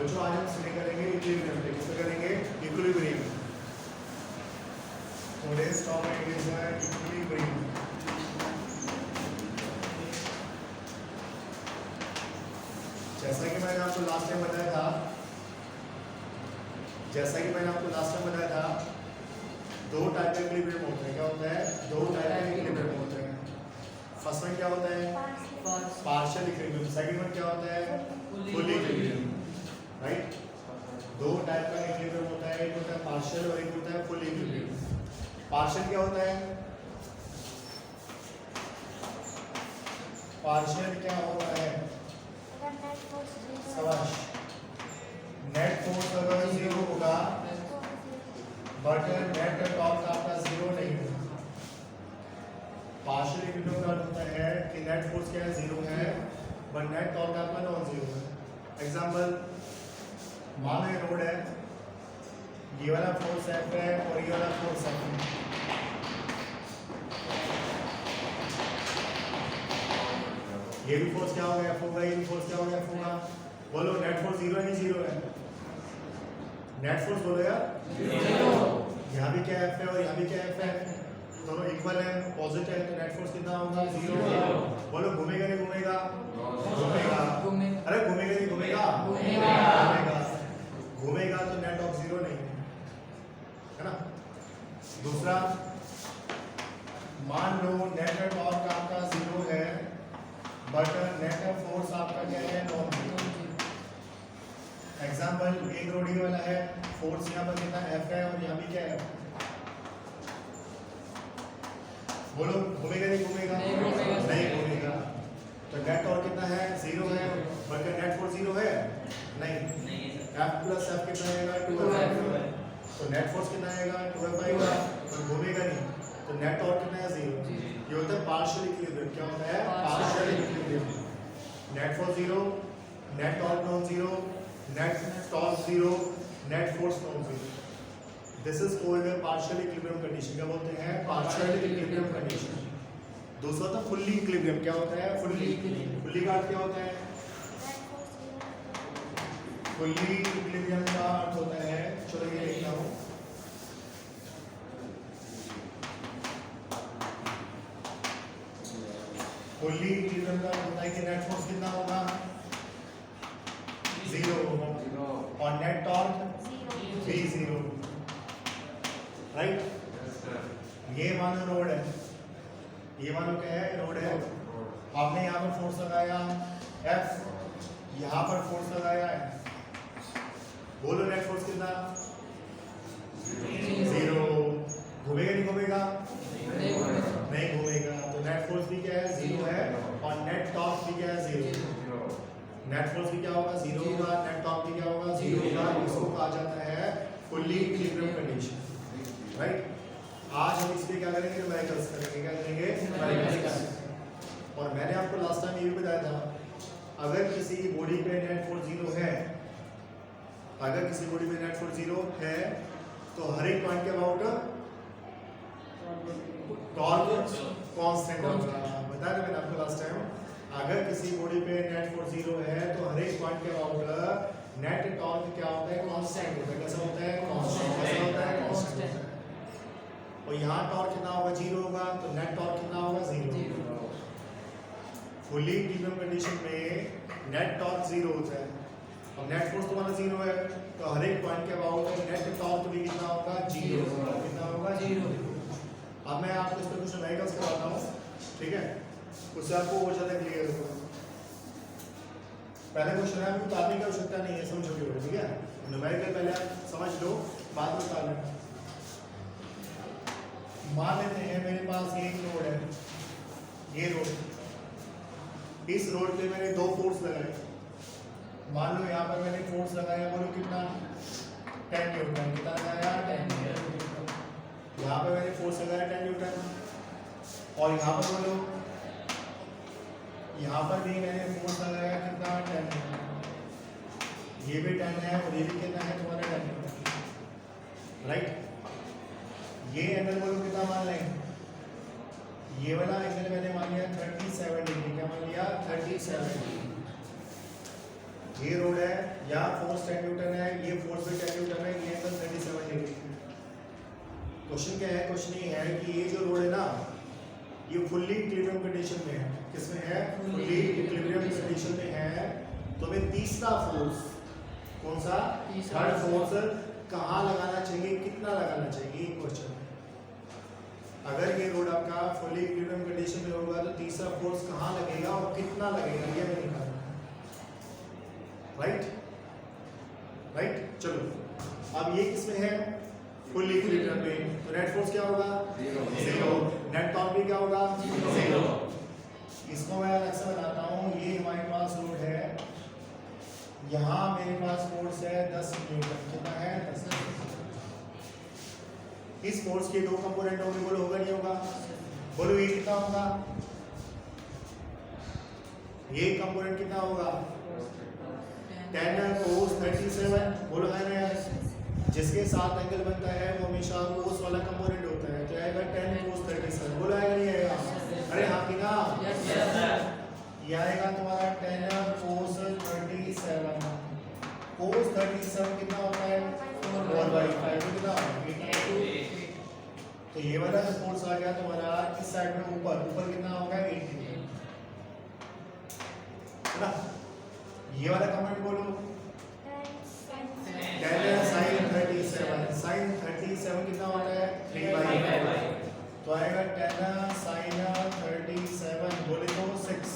बच्चों आज हम स्टडी करेंगे इक्विलिब्रियम पे। किस पे करेंगे? Equilibrium. Today's topic is equilibrium. जैसा कि मैंने आपको लास्ट टाइम बताया था, दो टाइप के इक्विलिब्रियम होते हैं। क्या होता है? दो टाइप के इक्विलिब्रियम होते हैं। फर्स्ट वन क्या होता है? Partial equilibrium. सेकंड वन क्या होता है? Full equilibrium. राइट? दो टाइप का इक्विलिब्रियम होता है, एक होता है पार्शियल और एक होता है फुल इक्विलिब्रियम। पार्शियल क्या होता है? पार्शियल क्या होता है? शाबाश। नेट फोर्स अगर 0 होगा बट नेट टॉर्क आपका 0 नहीं होगा। पार्शियल इक्विलिब्रियम का अर्थ होता है कि नेट फोर्स क्या है? 0 है बट नेट टॉर्क आपका नॉन 0 है। एग्जांपल, मान लो ये रोड है, ये वाला फोर्स F है और ये वाला फोर्स F है। ये भी फोर्स क्या होगा? F होगा। ये भी फोर्स क्या होगा? F होगा। बोलो नेट फोर्स 0 है नहीं 0 है? नेट फोर्स बोलो यार 0। यहाँ भी क्या F है और यहाँ भी क्या F है? दोनों इक्वल है, पॉजिटिव है, तो नेट फोर्स कितना होगा? 0 होगा। बोलो घूमेगा नहीं घूमेगा? घूमेगा। अरे घूमेगा नहीं घूमेगा? घूमेगा। घूमेगा तो नेट ऑफ 0 नहीं है ना। दूसरा, मान लो नेट टॉर्क आपका 0 है बट नेट फोर्स आपका क्या है? नॉन 0। एग्जांपल, एक रोड ही वाला है, फोर्स यहाँ पर कितना F है और यहाँ भी क्या है? बोलो घूमेगा नहीं घूमेगा? नहीं घूमेगा। तो नेट टॉर्क कितना है? 0 है बट नेट फोर्स 0 है नहीं। F प्लस F कितना आएगा? 2F। तो नेट फोर्स कितना आएगा? 2F आएगा। तो घूमेगा नहीं, तो नेट टॉर्क कितना है? 0। ये होता है पार्शियल इक्विलिब्रियम। क्या होता है? Partial equilibrium. Net force 0, net torque non 0, net torque 0, net force non 0। This is called partial equilibrium condition. क्या बोलते हैं? Partial equilibrium condition. दूसरा होता है फुल्ली इक्विलिब्रियम। क्या होता है? फुल्ली का अर्थ क्या होता है? फुल्ली इक्विलिब्रियम का अर्थ होता है, चलो ये लिखता हूँ, फुल्ली इक्विलिब्रियम का होता है कि नेट फोर्स कितना होगा? 0 होगा और नेट टॉर्क भी 0। राइट? ये मानो रोड है, ये मानो क्या है? रोड है। आपने यहाँ पर फोर्स लगाया F, यहाँ पर फोर्स लगाया है। बोलो नेट फोर्स कितना? 0। घूमेगा नहीं घूमेगा? नहीं घूमेगा। तो नेट फोर्स भी क्या है? 0 है और नेट टॉर्क भी क्या है? 0। नेट फोर्स भी क्या होगा? 0 होगा। नेट टॉर्क भी क्या होगा? 0 होगा। इसको कहा जाता है फुल्ली इक्विलिब्रियम कंडीशन। राइट? आज हम इस पे क्या करेंगे? न्यूमेरिकल्स करेंगे। क्या करेंगे? न्यूमेरिकल्स। और मैंने आपको लास्ट टाइम ये भी बताया था, अगर किसी बॉडी पे नेट फोर्स 0 है, अगर किसी बॉडी में नेट फोर्स 0 है तो हर एक पॉइंट के अबाउट टॉर्क कांस्टेंट होगा। बताया मैंने आपको लास्ट टाइम, अगर किसी बॉडी पे नेट फोर्स 0 है तो हर एक पॉइंट के अबाउट नेट टॉर्क क्या होता है? कांस्टेंट होता है। कैसा होता है? कांस्टेंट। कैसा होता है? कांस्टेंट। और यहाँ टॉर्क कितना होगा? 0 होगा। तो नेट टॉर्क कितना होगा? 0। फुल्ली इक्विलिब्रियम कंडीशन में नेट टॉर्क 0 होता है और नेट फोर्स तुम्हारा 0 है, तो हर एक पॉइंट के अबाउट नेट टॉर्क भी कितना होगा? 0 होगा। कितना होगा? 0। अब मैं आपको इस पर कुछ न्यूमेरिकल्स करवाता हूँ, ठीक है? उससे आपको और ज़्यादा क्लियर होगा। पहले क्वेश्चन है, अभी उतारने की आवश्यकता नहीं है, समझोगे? ठीक है? न्यूमेरिकल पहले आप समझ लो, बाद में उतार लेना। मान लेते हैं मेरे पास एक रोड है, ये रोड, इस रोड पे मैंने 2 फोर्स लगाए। मान लो यहाँ पर मैंने फोर्स लगाया, बोलो कितना? 10 न्यूटन। कितना लगाया? 10 न्यूटन। यहाँ पर मैंने फोर्स लगाया 10 न्यूटन और यहाँ पर बोलो, यहाँ पर भी मैंने फोर्स लगाया कितना? 10 न्यूटन। ये भी 10 है और ये भी कितना है तुम्हारा? 10 न्यूटन। राइट? ये एंगल बोलो कितना मान लें? ये वाला एंगल मैंने मान लिया 37 डिग्री। क्या मान लिया? 37 डिग्री। ये रोड है, यहाँ फोर्स 10 न्यूटन है, ये फोर्स भी 10 न्यूटन है, ये एंगल 37 डिग्री। क्वेश्चन क्या है? क्वेश्चन ये है कि ये जो रोड है ना, ये फुल्ली इक्विलिब्रियम कंडीशन में है। किसमें है? फुल्ली इक्विलिब्रियम कंडीशन में है। तो हमें तीसरा फोर्स, कौन सा? थर्ड फोर्स कहाँ लगाना चाहिए, कितना लगाना चाहिए, ये क्वेश्चन है। अगर ये रोड आपका फुल्ली इक्विलिब्रियम कंडीशन में होगा तो तीसरा फोर्स कहाँ लगेगा और कितना लगेगा, ये हमें निकालना है। राइट, चलो अब ये किसमें है? फुल इक्विलिब्रियम में, तो नेट फोर्स क्या होगा? 0। नेट टॉर्क भी क्या होगा? 0। इसको मैं अलग से बताता हूँ। ये हमारे पास रोड है, यहाँ मेरे पास फोर्स है 10 न्यूटन। कितना है? 10। इस फोर्स के दो कंपोनेंट होंगे, बोलो होगा नहीं होगा? बोलो ये कितना होगा? ये कंपोनेंट कितना होगा? 10 cos 37। बोलो है ना यार, जिसके साथ एंगल बनता है वो हमेशा cos वाला कंपोनेंट होता है, तो आएगा 10 cos 37। बोलो आएगा नहीं आएगा? अरे हाँ कि ना? ये आएगा तुम्हारा 10 cos 37। cos 37 कितना होता है? 4/5। कितना? 82। तो ये वाला जो फोर्स आ गया तुम्हारा इस साइड में, ऊपर कितना होगा? 80 है ना? ये वाला कमेंट बोलो, 10 sin 37। sin 37 कितना होता है? 3/5। तो आएगा 10 sin 37, बोले तो 6।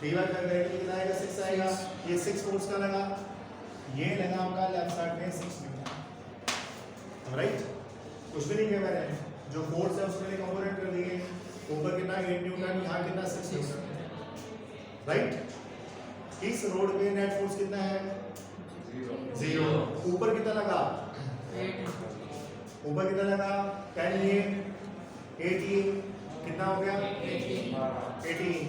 3/5 कितना आएगा? 6 आएगा। ये 6 फोर्स का लगा, ये लगा आपका लेफ्ट साइड में 6 न्यूटन। राइट, कुछ भी नहीं किया मैंने, जो फोर्स है उसके लिए कंपोनेंट कर दिए। ऊपर कितना? 8 न्यूटन, यहाँ कितना? 6 न्यूटन। राइट, इस रोड में नेट फोर्स कितना है? 0। ऊपर कितना लगा? 8। ऊपर कितना लगा? 10 ये 18 कितना हो गया? 18।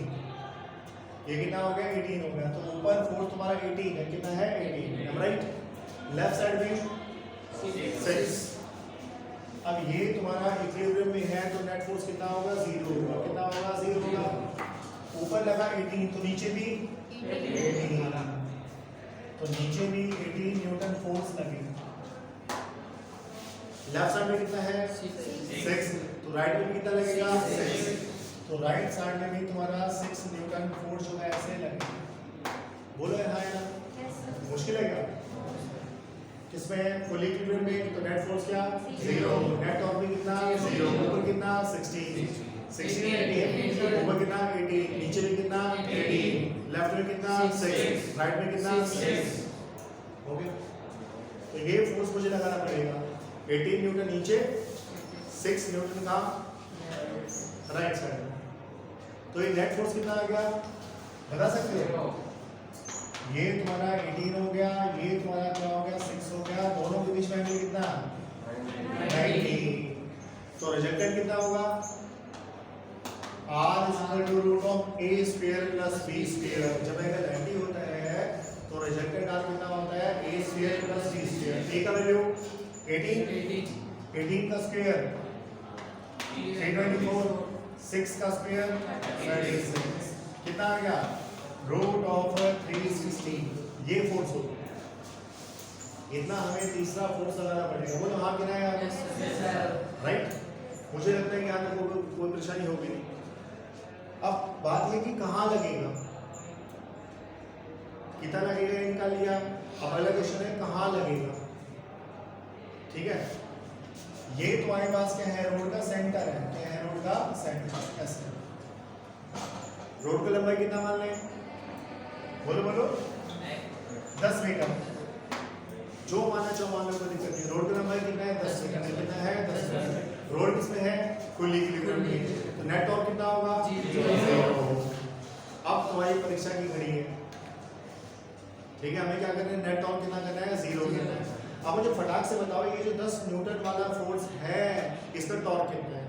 ये कितना हो गया? 18 हो गया। तो ऊपर फोर्स तुम्हारा 18 है। कितना है? 18। राइट, लेफ्ट साइड में 6। अब ये तुम्हारा इक्विलिब्रियम में है, तो नेट फोर्स कितना होगा? 0 होगा। कितना होगा? 0 होगा। ऊपर लगा 18, तो नीचे भी 18, तो नीचे भी 18 न्यूटन फोर्स लगेगा। लेफ्ट साइड में कितना है? 6। तो राइट में कितना लगेगा? 6। तो राइट साइड में भी तुम्हारा 6 न्यूटन फोर्स जो है ऐसे लगेगा। बोलो है हाँ या ना? मुश्किल है क्या? किसमें? फुल इक्विलिब्रियम में, तो नेट फोर्स क्या? 0। नेट टॉर्क भी कितना? 0। ऊपर कितना? 16 ऊपर कितना? 80। नीचे में कितना? 80। लेफ्ट में कितना? 6। राइट में कितना? 6। ओके, तो ये फोर्स मुझे लगाना पड़ेगा। 18 न्यूटन नीचे, 6 न्यूटन का राइट साइड में। तो ये नेट फोर्स कितना आ गया? बता सकते हो? ये तुम्हारा 18 हो गया, ये तुम्हारा क्या हो गया? 6 हो गया। दोनों के बीच में एंगल कितना? 90। तो रिजल्टेंट कितना होगा? R √a² + b²। जब एंगल 90 होता है तो रिजल्टेंट R कितना होता है? a² + b²। a का वैल्यू 18 का स्क्वायर 324, 6 का स्क्वायर 36। कितना आ गया? √360। ये फोर्स होगा। इतना हमें तीसरा फोर्स लगाना पड़ेगा। बोलो हाँ कि नहीं? राइट, मुझे लगता है कि यहाँ तक कोई परेशानी होगी नहीं। अब बात है कि कहाँ लगेगा, कितना लगेगा ये निकाल लिया। अब अगला क्वेश्चन है कहाँ लगेगा। ठीक है, ये तुम्हारे पास क्या है? रोड का सेंटर है। क्या है? रोड का सेंटर। ऐसे रोड की लंबाई कितना मान लें? बोलो 10 मीटर। जो माना चाहो मान लो, कोई दिक्कत नहीं। रोड की लंबाई कितना है? 10 मीटर। कितना है? 10 मीटर। रोड किसमें है? फुल इक्विलिब्रियम में। तो नेट टॉर्क कितना होगा? 0। अब तुम्हारी परीक्षा की घड़ी है। ठीक है, हमें क्या करना है? नेट टॉर्क कितना करना है? 0 करना है। अब मुझे फटाक से बताओ, ये जो 10 न्यूटन वाला फोर्स है, इसका टॉर्क कितना है?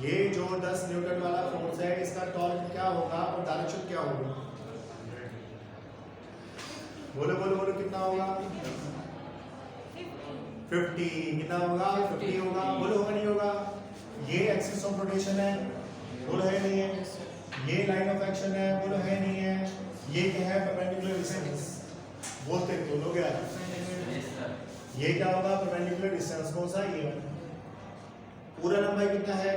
ये जो 10 न्यूटन वाला फोर्स है, इसका टॉर्क क्या होगा और डायरेक्शन क्या होगा? बोलो बोलो बोलो, कितना होगा? 50। कितना होगा? 50 होगा। बोलो होगा नहीं होगा? ये एक्सिस ऑफ रोटेशन है। बोलो है नहीं है? ये लाइन ऑफ एक्शन है, बोलो है नहीं है। ये क्या है, परपेंडिकुलर डिस्टेंस। बोलते दोनों क्या है, ये क्या होगा, परपेंडिकुलर डिस्टेंस। कौन सा, ये पूरा लंबाई कितना है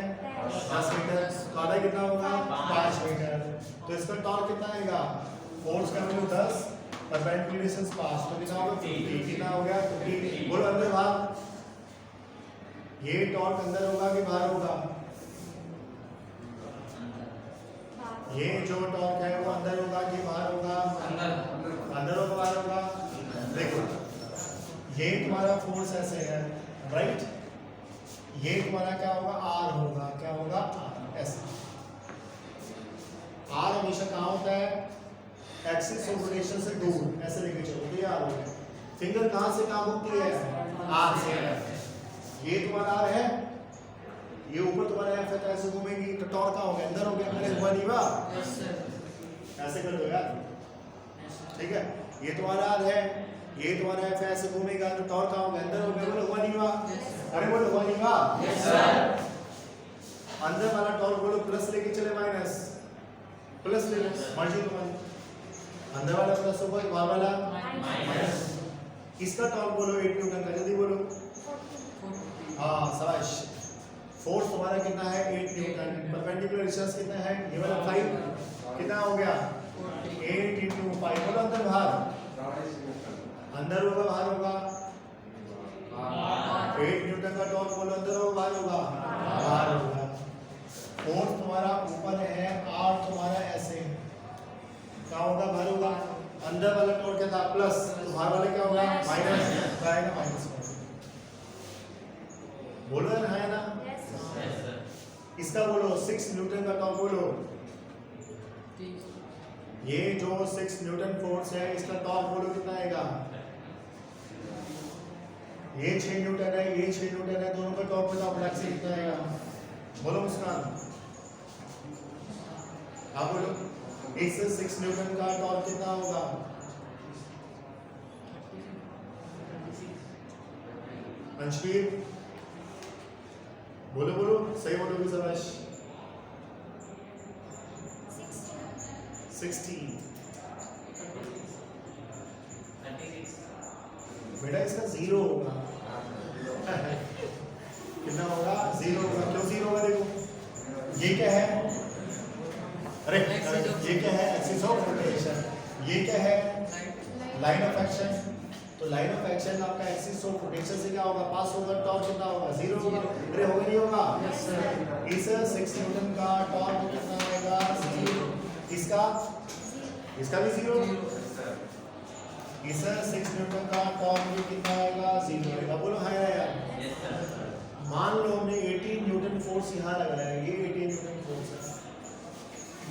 10 मीटर, आधा कितना होगा 5 मीटर। तो इसका टॉर्क कितना आएगा, फोर्स का वैल्यू 10, परपेंडिकुलर डिस्टेंस 5, तो कितना होगा 50। कितना हो गया 50। बोलो अंदर बाहर, ये टॉर्क अंदर होगा कि बाहर होगा, ये जो टॉर्क है वो अंदर होगा कि बाहर होगा, अंदर होगा बाहर होगा। देखो ये तुम्हारा फोर्स ऐसे है, राइट, ये तुम्हारा क्या होगा आर होगा, क्या होगा आर, ऐसा। आर हमेशा कहाँ होता है, एक्सिस ऑफ रोटेशन से दूर, ऐसे लेके चलो तो ये आर होगा। फिंगर कहाँ से कहाँ घूमती है, आर से। ये तुम्हारा आर है, ये ऊपर तुम्हारा एफ है, तो ऐसे घूमेगी, तो टॉर्क कहाँ हो गया, अंदर हो गया। अरे हुआ नहीं हुआ, ऐसे कर दो यार, ठीक है। ये तुम्हारा आर है, ये तुम्हारा एफ है, ऐसे घूमेगा, तो टॉर्क कहाँ हो गया, अंदर हो गया। बोलो हुआ नहीं हुआ, अरे बोलो हुआ नहीं हुआ। अंदर वाला टॉर्क बोलो प्लस लेके चले माइनस, प्लस ले लो, मर्जी तुम्हारी। अंदर वाला प्लस होगा, बाहर वाला माइनस। इसका टॉर्क बोलो 8 न्यूटन का, जल्दी बोलो। हाँ शाबाश। फोर्स तुम्हारा कितना है 8 न्यूटन, परपेंडिकुलर डिस्टेंस कितना है, ये वाला 5, कितना हो गया 8 × 5। बोलो अंदर बाहर, अंदर होगा बाहर होगा, 8 न्यूटन का टॉर्क बोलो अंदर होगा बाहर होगा, बाहर होगा। फोर्स तुम्हारा ऊपर है, आर तुम्हारा ऐसे क्या होगा, बाहर होगा। अंदर वाला टॉर्क क्या था प्लस, तो बाहर वाला क्या होगा माइनस, आएगा माइनस। बोलो है ना, इसका बोलो 6 न्यूटन का टॉर्क बोलो। ये जो 6 न्यूटन फोर्स है, इसका टॉर्क बोलो कितना आएगा, ये 6 न्यूटन है, ये 6 न्यूटन है, दोनों का टॉर्क बताओ ब्लैक से कितना आएगा, बोलो मुस्कान। हाँ बोलो, इस 6 न्यूटन का टॉर्क कितना होगा, अंशवीर बोलो बोलो, सही बोलोगे शाबाश। 16 बेटा इसका 0 होगा। कितना होगा 0 होगा, क्यों 0 होगा, देखो ये क्या है, अरे ये क्या है एक्सिस ऑफ रोटेशन, ये क्या है लाइन ऑफ एक्शन। तो लाइन ऑफ एक्शन आपका एक्सिस ऑफ रोटेशन से क्या होगा, पास होगा, टॉर्क कितना होगा 0 होगा। अरे होगा नहीं होगा, इस 6 न्यूटन का टॉर्क कितना आएगा 0, इसका भी 0, इस 6 न्यूटन का टॉर्क भी कितना आएगा 0 आएगा। बोलो हाँ यार। मान लो हमने 18 न्यूटन फोर्स यहाँ लगाया है, ये 18 न्यूटन फोर्स है,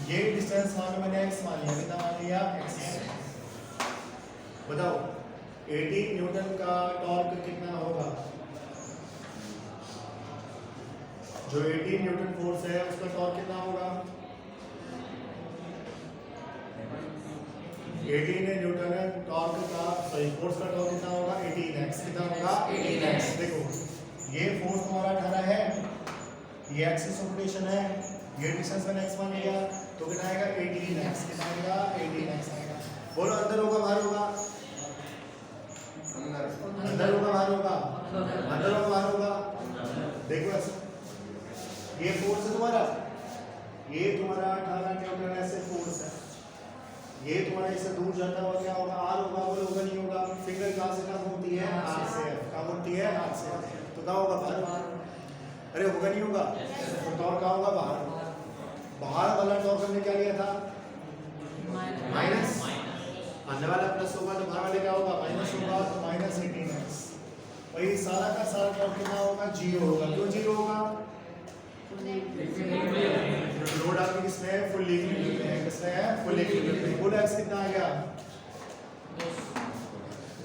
ये डिस्टेंस मान लो मैंने x मान लिया, कितना मान लिया x। बताओ 18 न्यूटन का टॉर्क कितना होगा, जो 18 न्यूटन फोर्स है उसका टॉर्क कितना होगा, 18 न्यूटन है टॉर्क का, सॉरी फोर्स का टॉर्क कितना होगा 18x, कितना होगा 18x। देखो ये फोर्स तुम्हारा 18 है, ये एक्सिस ऑफ रोटेशन है, ये डिस्टेंस मैंने x मान लिया, तो कितना आएगा 18x, कितना आएगा 18x आएगा। बोलो अंदर होगा बाहर होगा, अंदर होगा बाहर होगा, अंदर होगा बाहर होगा। देखो ऐसे ये फोर्स है तुम्हारा, ये तुम्हारा 18 न्यूटन ऐसे फोर्स है, ये तुम्हारा इससे दूर जाता हुआ क्या होगा आर होगा। बोलो होगा नहीं होगा, फिंगर कहाँ से कहाँ घूमती है, आर से, कहाँ घूमती है आर से, तो कहाँ होगा बाहर। अरे होगा नहीं होगा, तो टॉर्क कहाँ होगा बाहर। बाहर वाला टॉर्क हमने क्या लिया था माइनस, अंदर वाला प्लस होगा तो बाहर वाले क्या होगा माइनस होगा, तो माइनस 18x। वही सारा का सारा टॉर्क कितना होगा 0 होगा। क्यों 0 होगा, लोड आपकी किसमें है फुल इक्विलिब्रियम में, किसमें है फुल इक्विलिब्रियम में। फुल x कितना आ गया,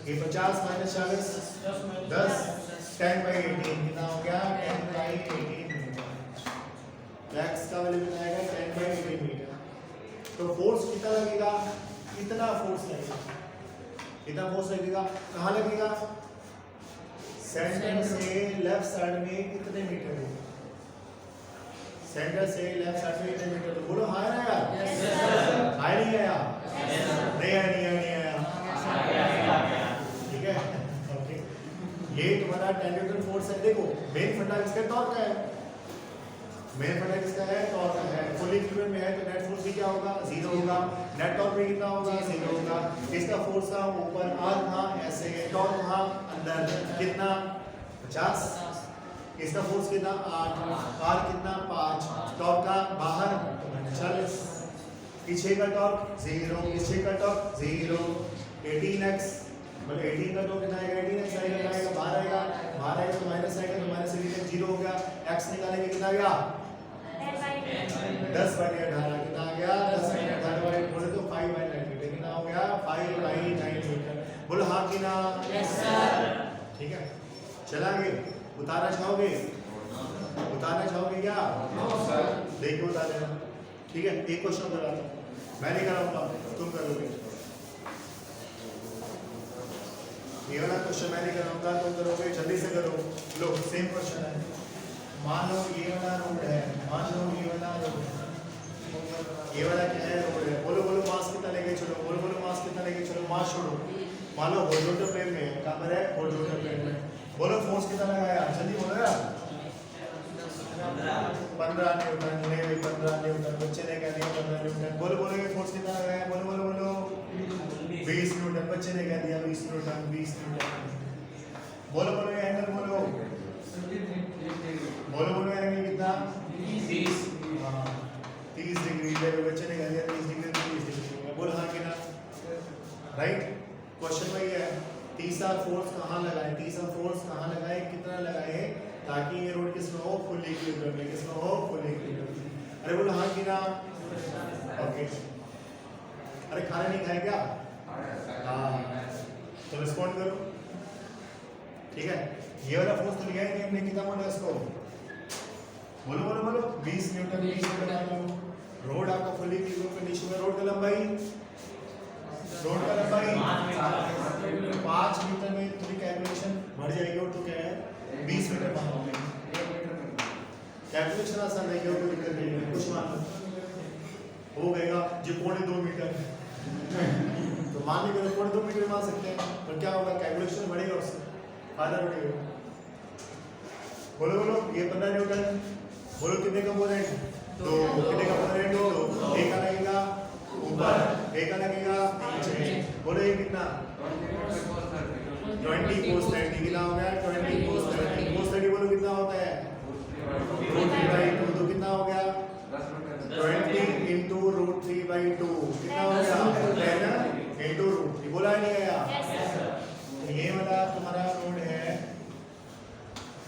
ये 50 माइनस 40 10, 10/18 कितना हो गया 10/18 मीटर। x का वैल्यू कितना आएगा 10/18 मीटर। तो फोर्स कितना लगेगा, इतना फोर्स लगेगा, इतना फोर्स लगेगा। कहाँ लगेगा, सेंटर से लेफ्ट साइड में कितने मीटर है, सेंटर से लेफ्ट साइड में कितने मीटर, तो बोलो हाँ ना यार, हाई नहीं आया, नहीं आया, ठीक है, ओके। ये तुम्हारा टेंजेंटल फोर्स है। देखो मेन फंडा किसका, टॉर्क का है, मेन फंडा किसका है, टॉर्क का है। फुल इक्विलिब्रियम में है तो नेट फोर्स भी क्या होगा, 0 होगा। नेट टॉर्क भी कितना होगा, 0 होगा। इसका फोर्स था ऊपर, आर था ऐसे, टॉर्क था अंदर कितना 50, इसका फोर्स कितना 8, आर कितना 5, टॉर्क का बाहर 40, पीछे का टॉर्क 0, पीछे का टॉर्क 0, 18x मतलब 18 का टॉर्क कितना आएगा, 18x आएगा, बाहर आएगा तो माइनस आएगा, तो माइनस से 0 हो गया। x निकालेंगे कितना आ गया, 10/18 कितना आ गया, 10/18 बोले तो 5/9 कितना हो गया, 5/9 मीटर। बोलो हाँ कि ना, यस सर, ठीक है। चलांगे, उतारना चाहोगे, उतारना चाहोगे क्या, नो सर, देखो उतार देना, ठीक है। एक क्वेश्चन कराता हूँ, मैं नहीं कराऊंगा, तुम करोगे। ये वाला क्वेश्चन मैं नहीं कराऊंगा, तुम करोगे, जल्दी से करो। लो सेम क्वेश्चन है, मान लो ये वाला रोड है, मान लो ये वाला रोड है, ये वाला क्या है, रोड है। बोलो बोलो मास कितना लेके चलो, बोलो बोलो मास कितना लेके चलो, मास छोड़ो। मान लो हॉरिजॉन्टल प्लेन में है, कहां पर है, हॉरिजॉन्टल प्लेन में। बोलो फोर्स कितना लगाया, जल्दी बोलो यार, 15 न्यूटन, नहीं 15 न्यूटन, बच्चे ने कह दिया 15 न्यूटन। बोलो बोलो ये फोर्स कितना लगाया, बोलो बोलो बोलो 20 न्यूटन, बच्चे ने कह दिया 20 न्यूटन, 20 न्यूटन। बोलो बोलो ये एंगल बोलो, बोलो बोलो एंगल कितना, 30, हाँ 30 डिग्री, बच्चे ने कह दिया 30 डिग्री, 30 डिग्री। बोलो हाँ कि ना, राइट। क्वेश्चन वही है, तीसरा फोर्स कहाँ लगाए, तीसरा फोर्स कहाँ लगाए, कितना लगाए, ताकि ये रोड किसमें हो, फुल इक्विलिब्रियम में, किसमें हो, फुल इक्विलिब्रियम में। अरे बोलो हाँ कि ना, ओके। अरे खाना नहीं खाए क्या, हाँ तो रिस्पॉन्ड करो, ठीक है। ये वाला फोर्स तो लिया है कि हमने, कितना बोला इसको, बोलो बोलो बोलो 20 न्यूटन, 20 न्यूटन। रोड आपका फुल इक्विलिब्रियम कंडीशन में, रोड का लंबाई 5 मीटर में, थोड़ी कैलकुलेशन बढ़ जाएगी, और तो क्या है 20 मीटर मान लो, कैलकुलेशन आसान है, कोई दिक्कत नहीं है, कुछ मान लो हो गएगा जो 2.5 मीटर तो मान लीजिए 2.5 मीटर मान सकते हैं, पर क्या होगा, कैलकुलेशन बढ़ेगा, उससे फायदा बढ़ेगा। बोलो बोलो ये 15 न्यूटन, बोलो कितने कंपोनेंट, 2, कितने कंपोनेंट, 2, एक का लगेगा ऊपर, एक का लगेगा नीचे। बोलो ये कितना, 20 cos 30 कितना हो गया, 20 cos 30, cos 30 बोलो कितना होता है, √3/2, तो कितना हो गया 20 into √3/2 कितना हो गया, 10 into √3। बोला नहीं गया, ये वाला तुम्हारा रोड है,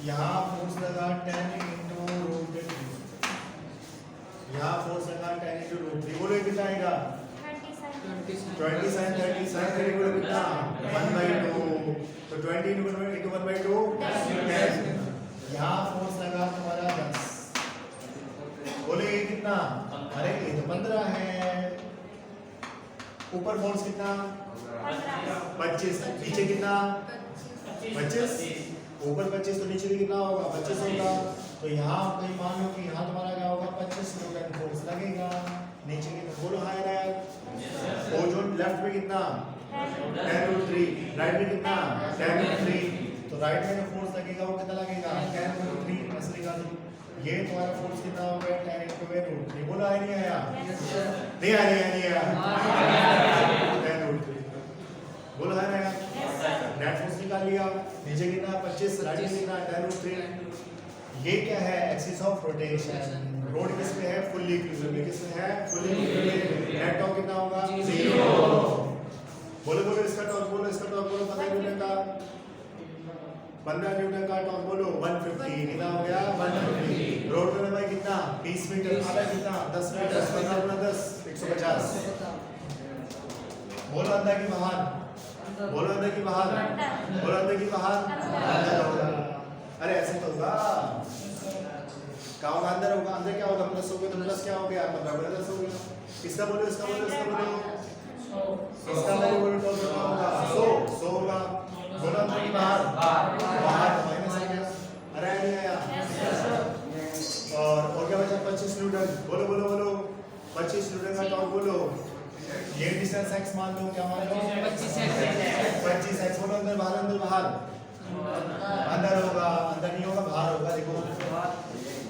यहाँ फोर्स लगा 10 into √3, यहाँ फोर्स लगा 10 into √3। बोलो कितना आएगा, 20 sin 30, sin 30 बोलो कितना, 1/2, तो 20 into 1/2 10। यहाँ फोर्स लगा तुम्हारा 10, बोले ये कितना, अरे ये तो 15 है। ऊपर फोर्स कितना, 25, नीचे कितना, 25, ऊपर 25 तो नीचे भी कितना होगा, 25 होगा। तो यहाँ कोई मान लो कि यहाँ तुम्हारा क्या होगा, 25 न्यूटन फोर्स लगेगा नीचे की। बोलो हाँ यार, ओजोन लेफ्ट में कितना, 10√3, राइट में कितना, 10√3, तो राइट में फोर्स लगेगा वो कितना लगेगा, 10√3 ऐसे निकालो। ये तुम्हारा फोर्स कितना हो गया, 10 into √3। बोलो आया नहीं आया, नहीं आया, नहीं आया, 10√3। बोलो है ना, नेट फोर्स निकाल लिया, नीचे कितना 25, राइट में कितना 10√3। ये क्या है, एक्सिस ऑफ रोटेशन। रोड किस पे है, फुल इक्विलिब्रियम, किस पे है, फुल इक्विलिब्रियम। नेट टॉर्क कितना होगा, 0। बोलो बोलो इसका टॉर्क, बोलो इसका टॉर्क, बोलो 15 न्यूटन का, 15 न्यूटन का टॉर्क बोलो 150, कितना हो गया 150। रोड का लंबाई कितना, 20 मीटर, आधा कितना 10 मीटर, 15 गुना 10 150। बोलो अंदर की बाहर, बोलो अंदर की बाहर, बोलो अंदर की बाहर। अरे ऐसे तो होगा, क्या होगा, अंदर होगा, अंदर क्या होगा, प्लस हो गया तो प्लस क्या हो गया, 15 गुना 10 हो गया। इसका बोलो, इसका बोलो, इसका बोलो, इसका बोलो, टॉर्क कितना होगा, 100 होगा। बोलो अंदर की बाहर, बाहर माइनस आ गया, अरे नहीं आया। और क्या बचा, 25 x मान लो, क्या मान लो 25x 25x। बोलो अंदर बाहर, अंदर बाहर, अंदर होगा, अंदर नहीं होगा, बाहर होगा। देखो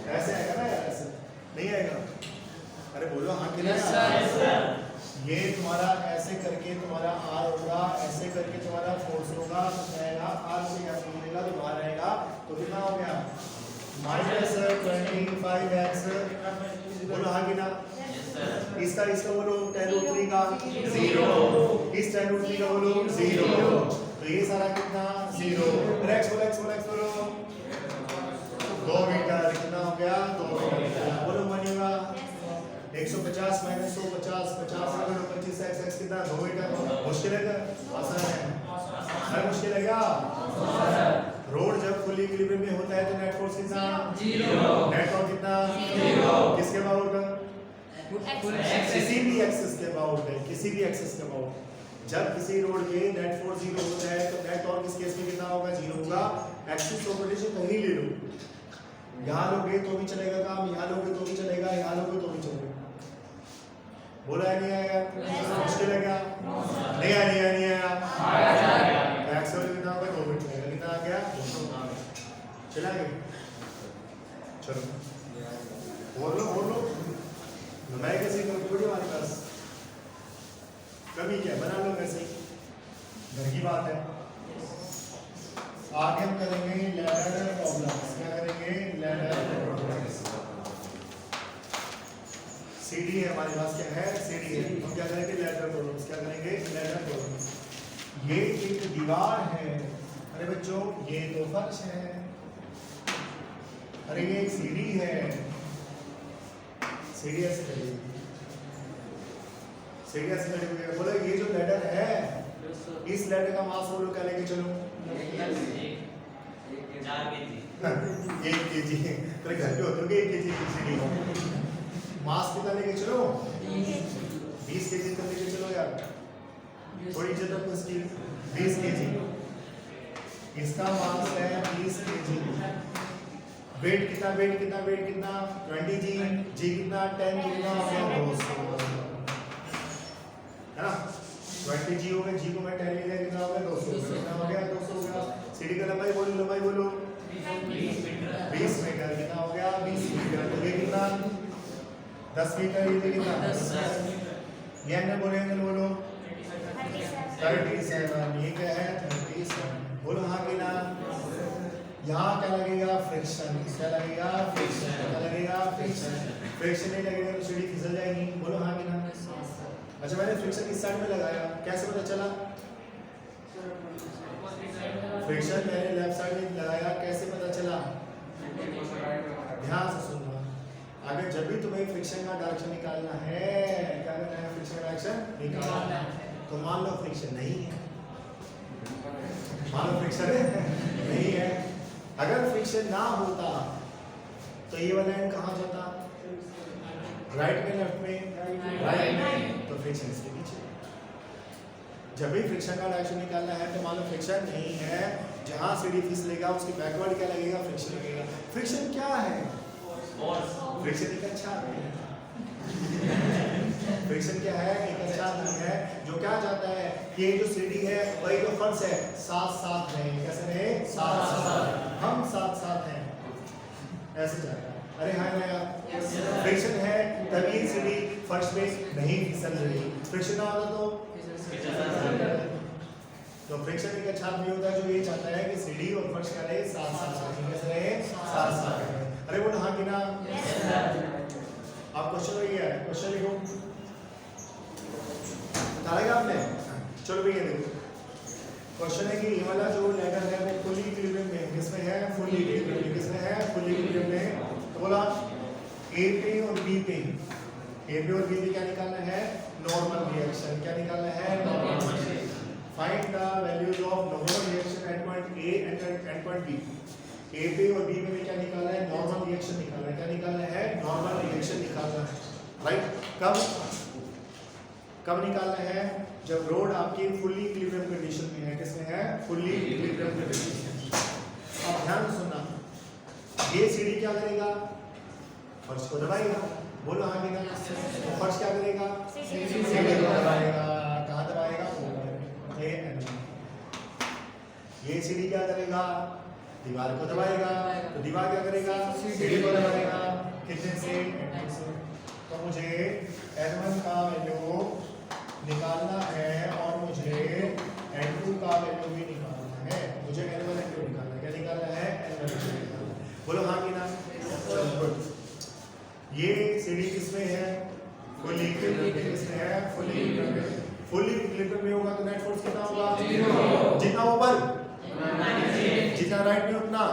ऐसे आएगा ना यार, ऐसे नहीं आएगा। अरे बोलो हाँ कि यस नहीं। सर। ये तुम्हारा ऐसे करके तुम्हारा r होगा, ऐसे करके तुम्हारा फोर्स होगा, तो आएगा r से क्या मिलेगा, तो बाहर आएगा, तो कितना हो गया -25x। बोलो हाँ कि ना। इसका इसका बोलो tan√3 का 0, इस tan√3 का बोलो 0, तो ये सारा कितना 0। x बोलो, x बोलो, x बोलो 2 मीटर, कितना हो गया 2 मीटर। बोलो मानिएगा 150 - 150 50 अगर 25x कितना 2 मीटर। मुश्किल है क्या, आसान है? हर मुश्किल है क्या? रोड जब फुल इक्विलिब्रियम में होता है तो नेट फोर्स कितना 0, नेट टॉर्क कितना 0, किसके अबाउट? किसी भी एक्सिस के अबाउट है, किसी भी एक्सिस के अबाउट। जब किसी रोड के नेट फोर्स 0 होता है तो नेट टॉर्क इस केस में कितना होगा 0 होगा। एक्सिस ऑफ रोटेशन कहीं ले लो, यहाँ लोगे तो भी चलेगा काम, यहाँ लोगे तो भी चलेगा, यहाँ लोगे तो भी चलेगा। बोला है नहीं आएगा? मुश्किल है क्या? नहीं आया, नहीं आया, नहीं आया। एक्स वाले कितना होगा 2 मिनट चलेगा, कितना आ गया 200 चला गया। चलो बोल लो, बोल लो। मैं कैसे करूँ वीडियो हमारे पास कभी क्या बना लो वैसे ही, घर की बात है। आगे हम करेंगे लैडर प्रॉब्लम्स। क्या करेंगे? Ladder problems. सीडी है हमारे पास, क्या है सीडी है। हम क्या करेंगे लैडर प्रॉब्लम्स। क्या करेंगे लैडर प्रॉब्लम्स। ये एक दीवार है, अरे बच्चों ये तो फर्श है, अरे ये एक सीडी है, सीडी ऐसे करिए, सीडी ऐसे करिए। बोलो ये जो लैडर है, इस लैडर का मास बोलो क्या लेके चलो 1 kg। तेरे घर पे होते हो 1 kg सीडी, मास कितना लेके चलो 20 kg तक लेके चलो यार, थोड़ी इज्जत रखो इसकी। 20 kg इसका मास है 20 kg। वेट कितना, वेट कितना, वेट कितना 20 g, g कितना 10, कितना हो गया 200 है ना। 20 g हो गया, g को मैं 10 ले लिया, कितना हो गया 200, कितना हो गया 200 हो गया। सीडी का लंबाई बोलो, लंबाई बोलो 20 मीटर, कितना हो गया 20 मीटर। तो ये कितना 10 मीटर, ये कितना 10 मीटर। ये एंगल बोलो, एंगल बोलो 37, ये क्या है 37। बोलो हाँ कि ना। यहाँ क्या लगेगा फ्रिक्शन, क्या लगेगा फ्रिक्शन, क्या लगेगा फ्रिक्शन। फ्रिक्शन नहीं लगेगा तो सीढ़ी फिसल जाएगी। बोलो हाँ कि ना। अच्छा मैंने फ्रिक्शन इस साइड में लगाया, कैसे पता चला? फ्रिक्शन मैंने लेफ्ट साइड में लगाया, कैसे पता चला? ध्यान से सुनना। अगर जब भी तुम्हें फ्रिक्शन का डायरेक्शन निकालना है, क्या करना है? फ्रिक्शन का डायरेक्शन निकालना है। तो मान लो फ्रिक्शन नहीं है, मान लो फ्रिक्शन नहीं है। अगर फ्रिक्शन ना होता तो ये वाला एंड कहाँ जाता? राइट में, लेफ्ट में? राइट में। तो फ्रिक्शन इसके पीछे। जब भी फ्रिक्शन का डायरेक्शन निकालना है तो मान लो फ्रिक्शन नहीं है, जहाँ सीढ़ी फिसलेगा उसके बैकवर्ड क्या लगेगा? फ्रिक्शन लगेगा। फ्रिक्शन क्या है? फ्रिक्शन एक अच्छा है। फ्रिक्शन क्या है? एक अच्छा आदमी है जो क्या चाहता है कि ये जो सीढ़ी है वही जो फर्श है साथ साथ रहे। कैसे रहे? साथ साथ, हम साथ साथ हैं, ऐसे चाहता है। अरे हाँ यार, फ्रिक्शन है तभी सीढ़ी फर्श पे नहीं फिसल रही। फ्रिक्शन ना होता तो फ्रिक्शन एक अच्छा आदमी होता है जो ये चाहता है कि सीढ़ी और फर्श क्या रहे? साथ साथ रहे। कैसे रहे? साथ साथ रहे। अरे वो हाँ कि ना। आप क्वेश्चन वही है, क्वेश्चन लिखो, बताएगा आपने। चलो भैया देखो, क्वेश्चन है कि ये वाला जो लैडर है वो फुली इक्विलिब्रियम में किसमें है? फुली इक्विलिब्रियम में। किसमें है? फुली इक्विलिब्रियम में। तो बोला ए पे और बी पे, ए पे और बी पे क्या निकालना है? Normal reaction. क्या निकालना है? Normal reaction. Find the values of normal reaction at point A and point B. A पे और बी पे क्या निकालना है? नॉर्मल रिएक्शन निकालना है। क्या निकालना है? नॉर्मल रिएक्शन निकालना है। राइट। कब निकालना है? जब रोड आपकी फुल्ली इक्विलिब्रियम कंडीशन में है। किसमें है? Fully equilibrium condition. अब ध्यान से सुनना, ये सीढ़ी क्या करेगा? फर्श को दबाएगा। बोलो हाँ कि ना। तो फर्श क्या करेगा? सीढ़ी को दबाएगा। दबाएगा, दीवार को दबाएगा, तो दीवार क्या करेगा, सीढ़ी को दबाएगा, कितने से, N2 से। तो मुझे N1 का वैल्यू निकालना है और मुझे N2 का वैल्यू भी निकालना है। मुझे N1 N2 निकालना है, क्या निकालना है, N1 N2 निकालना है। बोलो हाँ कि ना, चलो गुड। ये सीढ़ी किसमें है, फुली इक्विप्ड किसमें है, फुली इक्विप्ड। फुली इक्विप्ड में होगा तो नेट फोर्स कितना होगा, 0। जितना ऊपर, जितना राइट में उतना,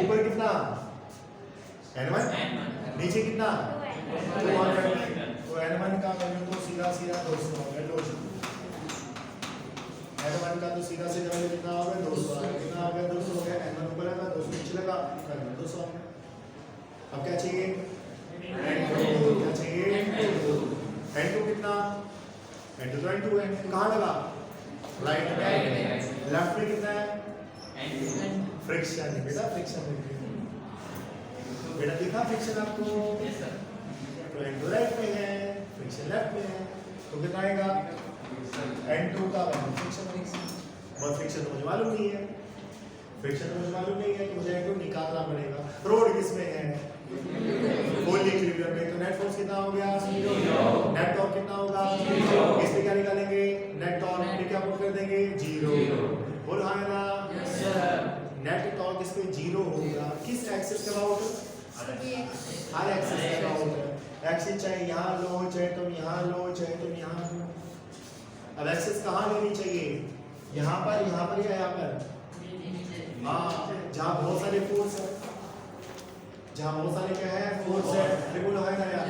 ऊपर कितना, N1, नीचे कितना, 200। तो N1 का वैल्यू तो सीधा सीधा 200 होगा। N1 का तो सीधा सीधा वैल्यू कितना होगा, 200। कितना हो गया, 200 हो गया। N1 ऊपर लगा, 200 नीचे लगा, 200। अब क्या चाहिए, N2। क्या चाहिए, N2 कितना, N2 तो N2 है, कहाँ लगा, राइट में। लेफ्ट में कितना है, फ्रिक्शन। बेटा फ्रिक्शन बेटा दिखा फ्रिक्शन आपको, तो N2 राइट में है, फ्रिक्शन लेफ्ट में है, तो कितना आएगा, N2 का वैल्यू फ्रिक्शन। और फ्रिक्शन तो मुझे मालूम नहीं है, फ्रिक्शन तो मुझे मालूम नहीं है, तो मुझे N2 निकालना पड़ेगा। रोड किसमें है, फुल इक्विलिब्रियम में, तो नेट फोर्स कितना हो गया, 0। नेट टॉर्क कितना होगा, 0। इसमें क्या निकालेंगे, नेट टॉर्क में क्या पुट कर देंगे, 0। बोलो हाँ ना, यस सर। नेट टॉर्क इसमें 0 होगा, किस एक्सिस के अबाउट, हर एक्सिस के अबाउट। एक्सिस चाहे यहाँ लो, चाहे तुम यहाँ लो, चाहे तुम यहाँ लो। अब एक्सिस कहाँ लेनी चाहिए, यहाँ पर या यहाँ पर, हाँ, जहाँ बहुत सारे फोर्स है, जहाँ बहुत सारे क्या है, फोर्स है। ट्रिबुल है ना यार,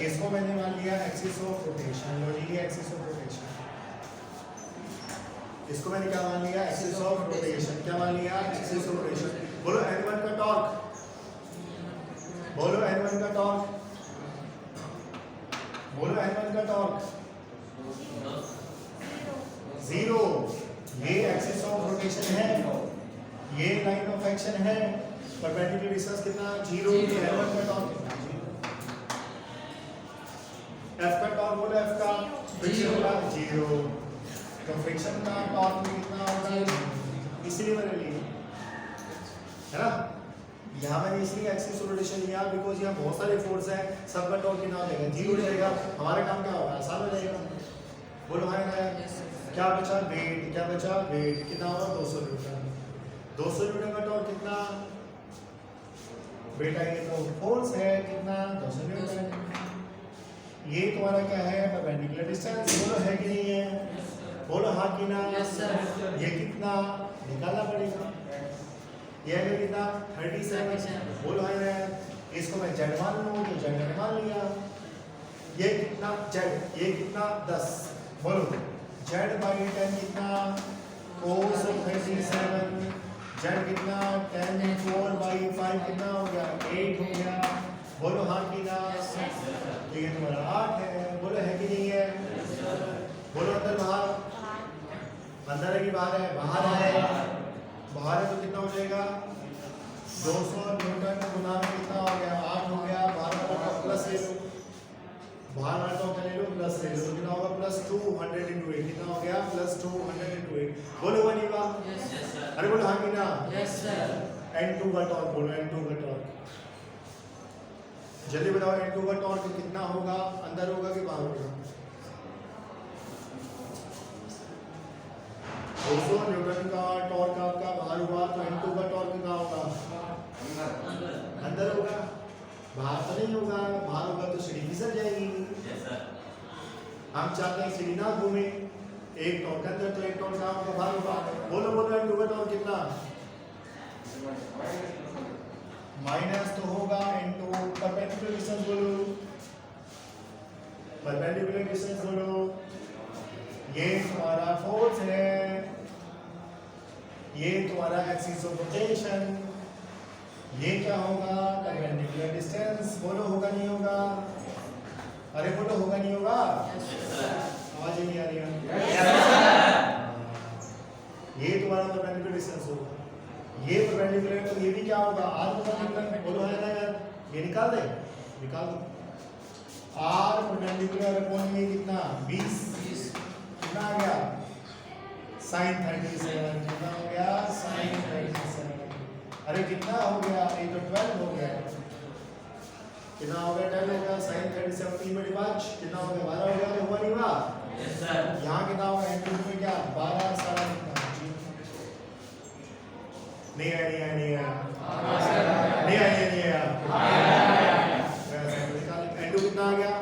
इसको मैंने मान लिया एक्सिस ऑफ रोटेशन। लो जी, एक्सिस ऑफ रोटेशन, इसको मैंने क्या मान लिया, एक्सिस ऑफ रोटेशन। क्या मान लिया, एक्सिस ऑफ रोटेशन। बोलो N1 का टॉर्क, बोलो N1 का टॉर्क, बोलो N1 का टॉर्क 0। ये एक्सिस ऑफ रोटेशन है, ये लाइन ऑफ एक्शन है, परपेंडिकुलर डिस्टेंस कितना, 0। N1 का टॉर्क कितना, 0। F का टॉर्क बोलो, F का फ्रिक्शन होगा 0, तो फ्रिक्शन का टॉर्क में कितना होगा, इसलिए मैंने लिया है ना। यहाँ मैंने इसलिए एक्सिस ऑफ रोटेशन लिया बिकॉज यहाँ बहुत सारे फोर्स है, सबका टॉर्क कितना हो जाएगा, 0 हो जाएगा। हमारा काम क्या होगा, आसान हो जाएगा। बोलो हाँ ना, क्या बचा, वेट। क्या बचा, वेट। कितना होगा, 200 न्यूटन। 200 न्यूटन का टॉर्क कितना, बेटा ये तो फोर्स है, कितना, 200 न्यूटन। ये तुम्हारा क्या है, परपेंडिकुलर डिस्टेंस। बोलो है कि नहीं है, बोलो हाँ कि ना, यस सर। ये कितना निकालना पड़ेगा, ये है कितना, 37। बोलो है ना, इसको मैं Z मान लूँ तो Z मान लिया। ये कितना Z, ये कितना 10। बोलो Z/10 कितना, cos of 37। Z कितना, tan 4/5 कितना हो गया, 8 हो गया। बोलो हाँ कि ना, तो ये तुम्हारा 8 है। बोलो है कि नहीं है, बोलो अंदर बाहर, अंदर है कि बाहर है, बाहर है। बाहर है तो कितना हो जाएगा, 200 न्यूटन गुना में कितना हो गया, 8 हो गया। बाहर वाला का प्लस ले लो, बाहर वाला का ले लो, प्लस ले लो, तो कितना होगा, +200 × 8। कितना हो गया, +200 × 8। बोलो बनेगा, यस सर। अरे बोलो हाँ कि ना, यस सर। N2 का टॉर्क बोलो, N2 का टॉर्क जल्दी बताओ, N2 का टॉर्क कितना होगा, अंदर होगा कि बाहर होगा। 200 न्यूटन का टॉर्क आपका बाहर हुआ, तो N2 का टॉर्क कितना होगा, अंदर होगा, बाहर तो नहीं होगा। बाहर होगा तो सीढ़ी फिसल जाएगी। हम चाहते हैं सीढ़ी ना घूमे, एक टॉर्क अंदर तो एक टॉर्क कहाँ होगा, बाहर होगा। बोलो बोलो N2 का टॉर्क कितना, माइनस तो होगा N2। परपेंडिकुलर डिस्टेंस बोलो, परपेंडिकुलर डिस्टेंस बोलो। ये तुम्हारा फोर्स है, ये तुम्हारा एक्सिस ऑफ रोटेशन। ये क्या होगा, परपेंडिकुलर डिस्टेंस। बोलो होगा नहीं होगा, अरे बोलो होगा नहीं होगा, आवाज नहीं आ रही है। ये तुम्हारा परपेंडिकुलर डिस्टेंस होगा, ये परपेंडिकुलर, तो ये भी क्या होगा, आर परपेंडिकुलर। बोलो है ना यार, ये निकाल दे, निकाल दो। आर परपेंडिकुलर अपॉन ये कितना, 20 कितना आ गया, sin 37 कितना हो गया sin 37। अरे कितना हो गया, ये तो 12 हो गया। कितना हो गया 12 हो गया। sin 37 3 बटे 5 कितना हो गया 12 हो गया। हुआ नहीं हुआ? Yes sir. यहाँ कितना होगा n2 में क्या 12 सारा कितना नहीं आया नहीं आया नहीं आया नहीं आया नहीं आया। n2 कितना आ गया?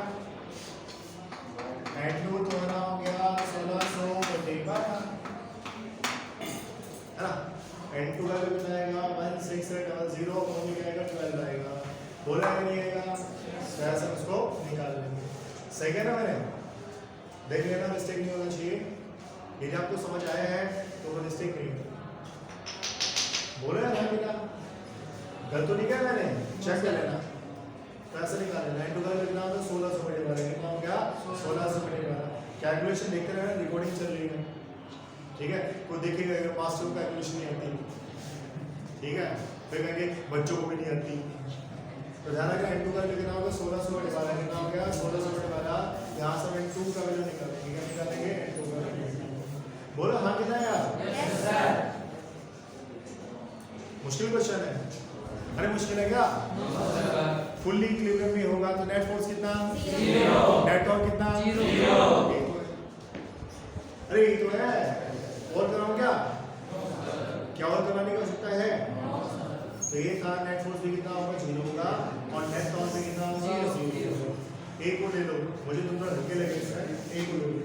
n2 तो ना हो गया 1600 बटे 12 है ना। n2 का कितना आएगा 16800 और में क्या आएगा 12 आएगा। बोला है नहीं आएगा, ऐसा उसको निकाल लेंगे। सही है ना। मैंने देख लेना, मिस्टेक नहीं होना चाहिए। यदि आपको समझ आया है तो वो मिस्टेक नहीं होगा। बोला है ना बेटा, गलत तो नहीं किया मैंने, चेक कर लेना। कैसे निकाल लेना। n2 का कितना होगा 1600 बटे 12 कितना हो गया 1600 बटे 12। कैलकुलेशन देखते रहना, रिकॉर्डिंग चल रही है ठीक है। कोई देखेगा मास्टर को कैलकुलेशन नहीं आती ठीक है, फिर कहेंगे बच्चों को भी नहीं आती। तो ध्यान रखना n2 का कितना होगा 1600 बटे 12 कितना हो गया 1600 बटे 12। यहाँ से n2 का वैल्यू निकालेंगे, क्या निकालेंगे n2 का वैल्यू। बोलो हाँ कितना है यार? Yes sir. मुश्किल क्वेश्चन है? अरे मुश्किल है क्या? फुल्ली इक्विलिब्रियम में होगा तो नेट फोर्स कितना 0, नेट टॉर्क कितना 0। अरे ये तो है, और कराऊं क्या? क्या और कराने की आवश्यकता है? तो ये था नेट फोर्स भी कितना होगा 0 होगा और नेट टॉर्क भी कितना होगा 0। एक को ले लो, मुझे तुम थोड़ा धक्के लगे एक को ले लो।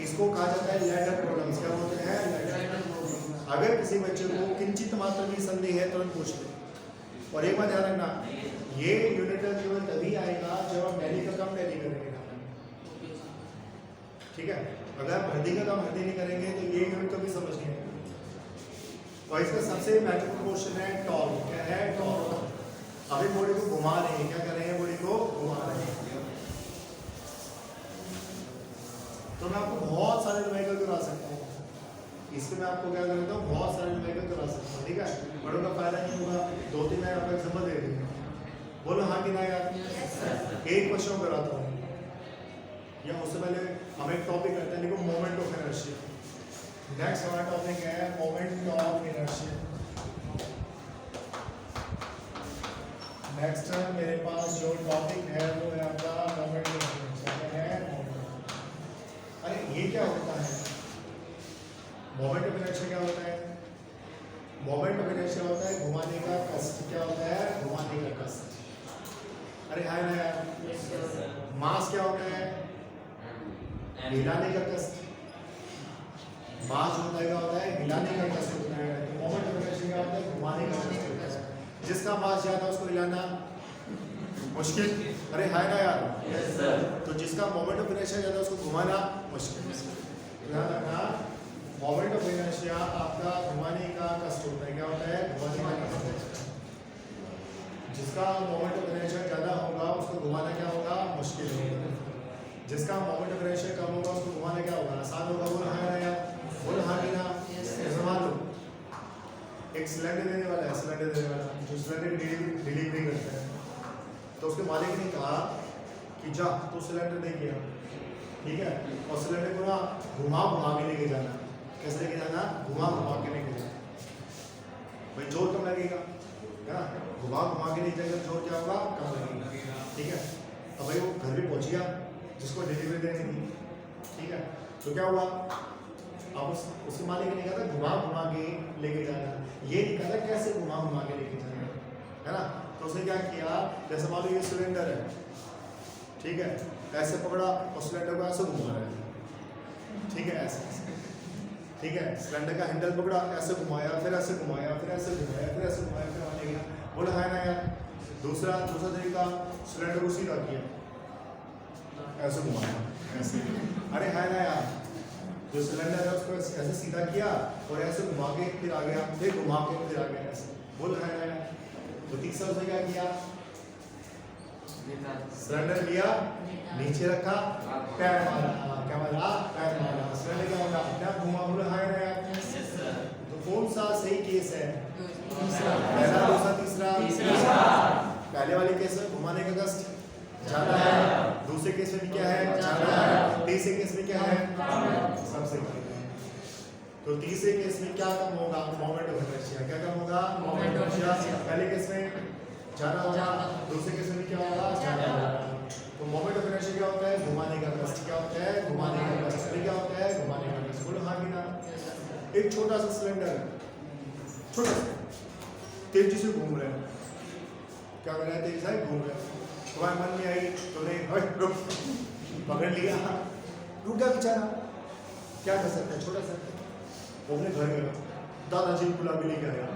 इसको कहा जाता है लैडर प्रॉब्लम्स। क्या बोलते हैं? Ladder problem. अगर किसी बच्चे को किंचित मात्रा में संदेह है तुरंत पूछ ले। और एक बात ध्यान रखना, ये यूनिट केवल तभी आएगा जब हम डेली का काम डेली करेंगे ठीक है। अगर आप हृदय का काम हृदय नहीं करेंगे तो ये यूनिट कभी समझ नहीं आएगा। और इसका सबसे महत्वपूर्ण क्वेश्चन है टॉर्क। क्या है? टॉर्क। अभी बॉडी को घुमा रहे हैं, क्या कर रहे हैं? बॉडी को घुमा रहे हैं। तो मैं आपको बहुत सारे न्यूमेरिकल करा सकता हूँ, इसमें मैं आपको क्या कर देता हूँ बहुत सारे न्यूमेरिकल करा सकता हूँ ठीक है। बड़ों का फायदा नहीं होगा, 2-3 मैं आपको एग्जांपल दे दूंगा। बोलो हाँ कि ना यार? एक क्वेश्चन कराता हूँ या उससे पहले हम एक टॉपिक करते हैं, देखो मोमेंट ऑफ इनर्शिया। नेक्स्ट हमारा टॉपिक है मोमेंट ऑफ इनर्शिया। नेक्स्ट मेरे पास जो टॉपिक है वो है आपका मोमेंट ऑफ इनर्शिया है। अरे ये क्या होता है? मोमेंट ऑफ इनर्शिया क्या होता है? मोमेंट ऑफ इनर्शिया होता है घुमाने का कष्ट। क्या होता है? घुमाने का कष्ट। अरे हाय ना यार। मास क्या होता है? हिलाने का कष्ट। मास होता है हिलाने का कष्ट होता है। मोमेंट ऑफ इनर्शिया क्या होता है? घुमाने का कष्ट होता है। जिसका मास ज्यादा उसको हिलाना मुश्किल। अरे हाय ना यार। Yes sir. तो जिसका मोमेंट ऑफ इनर्शिया ज्यादा उसको घुमाना मुश्किल। ध्यान रखना, मोमेंट ऑफ इनर्शिया आपका घुमाने का कष्ट होता है। क्या होता है? घुमाने का कष्ट होता है। जिसका मोमेंट ऑफ इनर्शिया ज्यादा होगा उसको घुमाना क्या होगा? मुश्किल होगा। जिसका मोमेंट ऑफ इनर्शिया कम होगा उसको घुमाना क्या होगा? आसान होगा। बोल हाँ ना यार? बोल हाँ कि ना? मान लो एक सिलेंडर देने वाला है, सिलेंडर देने वाला जो सिलेंडर डिलीवरी करता है, तो उसके मालिक ने कहा कि जा तो सिलेंडर दे गया ठीक है, और सिलेंडर को ना घुमा घुमा के लेके जाना। कैसे लेके जाना? घुमा घुमा के लेके जाना। भाई जोर कम लगेगा है ना, घुमा घुमा के लेके जाएगा, जोर क्या होगा? कम लगेगा ठीक है। अब भाई वो घर पे पहुंच गया जिसको डिलीवरी देनी थी ठीक है, तो क्या हुआ? अब उसके मालिक ने कहा था घुमा घुमा के लेके जाना, ये नहीं कहा था कैसे घुमा घुमा के लेके जाना है ना। तो उसने क्या किया, जैसे मान लो ये सिलेंडर है ठीक है, ऐसे पकड़ा और सिलेंडर को ऐसे घुमा रहा है ठीक है, ऐसे ठीक है। सिलेंडर का हैंडल पकड़ा, ऐसे घुमाया, फिर ऐसे घुमाया, फिर ऐसे घुमाया, फिर ऐसे घुमाया, फिर वहाँ ले गया। बोला है ना यार? दूसरा तरीका, सिलेंडर को सीधा किया, ऐसे घुमाया ऐसे। अरे है ना यार? जो सिलेंडर है उसको ऐसे सीधा किया और ऐसे घुमा के फिर आ गया, फिर घुमा के फिर आ गया ऐसे। बोल है ना यार? तो तीसरा उसने क्या किया? सिलेंडर लिया, नीचे रखा, पैर मारा। क्या मारा? पैर मारा। सिलेंडर क्या होगा? क्या घुमा? बोल है ना यार? तो कौन सा सही केस है? पहला, दूसरा, तीसरा। पहले वाले केस में घुमाने का कष्ट ज्यादा है, दूसरे केस में क्या है? ज्यादा है। तीसरे केस में क्या है, सबसे कम है। तो तीसरे केस में क्या कम होगा, मोमेंट ऑफ इनर्शिया। क्या कम होगा, मोमेंट ऑफ इनर्शिया। पहले केस में ज्यादा होगा, दूसरे केस में क्या होगा, ज्यादा होगा। तो मोमेंट ऑफ इनर्शिया क्या होता है, घुमाने का कष्ट। क्या होता है, घुमाने का कष्ट। क्या होता है, घुमाने का कष्ट। बोलो हाँ कि ना। एक छोटा सा सिलेंडर, छोटा सा, तेजी से घूम रहा है। क्या कर रहा है, तेजी से घूम रहा है। तुम्हारे मन में आई, तूने रुक, पकड़ लिया, रुक गया बेचारा। क्या कर सकता है, छोटा सा। वो अपने घर गया, दादाजी बुला के लेके आया।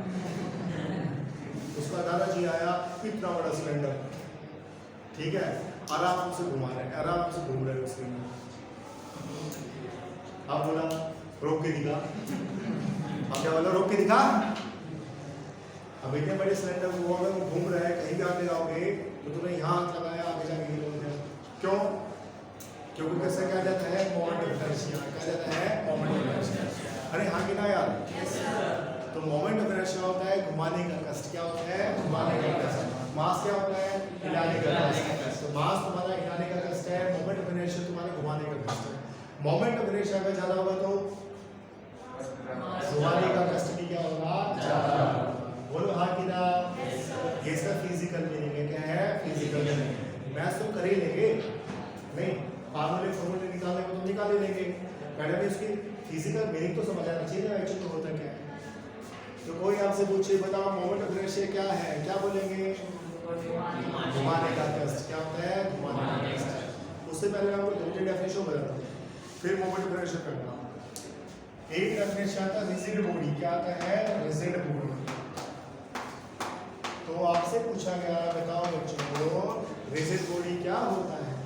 उसका दादाजी आया, इतना बड़ा सिलेंडर, ठीक है, आराम से घुमा रहे, आराम से घूम रहे उसके। आप बोला रोक के दिखा, आप क्या बोला, रोक के दिखा। अब इतने बड़े सिलेंडर को अगर वो घूम रहा है, कहीं भी आप ले जाओगे तो तुम्हें यहाँ हाथ लगाया, आगे जाके गिरोगे। क्यों, क्योंकि कैसे क्या जाता है, मोमेंट ऑफ इनर्शिया। क्या जाता है, मोमेंट ऑफ इनर्शिया। अरे हाँ कि ना यार। तो मोमेंट ऑफ इनर्शिया होता है घुमाने का कष्ट। क्या होता है, घुमाने का कष्ट। मास क्या होता है, हिलाने का कष्ट। तो मास तुम्हारा हिलाने का कष्ट है, मोमेंट ऑफ इनर्शिया तुम्हारे घुमाने का कष्ट है। मोमेंट ऑफ इनर्शिया अगर ज्यादा होगा तो घुमाने का कष्ट भी क्या होगा, ज्यादा। बोलो हाँ कि ना। ये इसका फिजिकल मीनिंग है। क्या है, फिजिकल मीनिंग। मैथ्स तो कर ही लेंगे, नहीं फार्मूले निकालने को तो निकाल ही लेंगे, मैडम उसकी फिजिकल मीनिंग तो समझ आना चाहिए ना, एक्चुअली तो होता क्या है। तो कोई आपसे पूछे बताओ मोमेंट ऑफ इनर्शिया क्या है, क्या बोलेंगे, घुमाने का कष्ट। क्या होता है, घुमाने का कष्ट। उससे पहले मैं आपको 2-3 डेफिनेशन बताता हूँ, फिर मोमेंट ऑफ इनर्शिया करना। एक डेफिनेशन आता है रिजिड बॉडी। क्या आता है, रिजिड बॉडी। तो आपसे पूछा गया, बताओ बच्चों रिजिड बॉडी क्या होता है।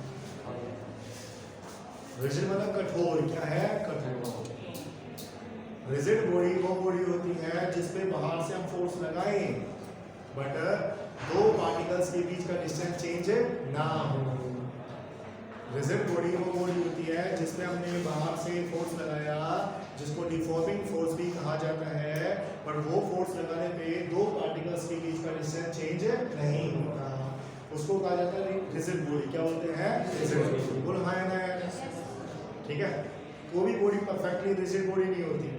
रिजिड मतलब कठोर। क्या है, कठोर। रिजिड बॉडी वो बॉडी होती है जिसपे बाहर से हम फोर्स लगाएं बट दो पार्टिकल्स के बीच का डिस्टेंस चेंज ना हो। रिजिड बॉडी वो बॉडी होती है जिसमें हमने बाहर से फोर्स लगाया, जिसको डिफॉर्मिंग फोर्स भी कहा जाता है, पर वो फोर्स लगाने पे दो पार्टिकल्स के बीच का डिस्टेंस चेंज नहीं होता, उसको कहा जाता है रिजिड बॉडी। क्या बोलते हैं, रिजिड बॉडी। बोलो हाँ ना, ठीक है। कोई भी बॉडी परफेक्टली रिजिड बॉडी नहीं होती,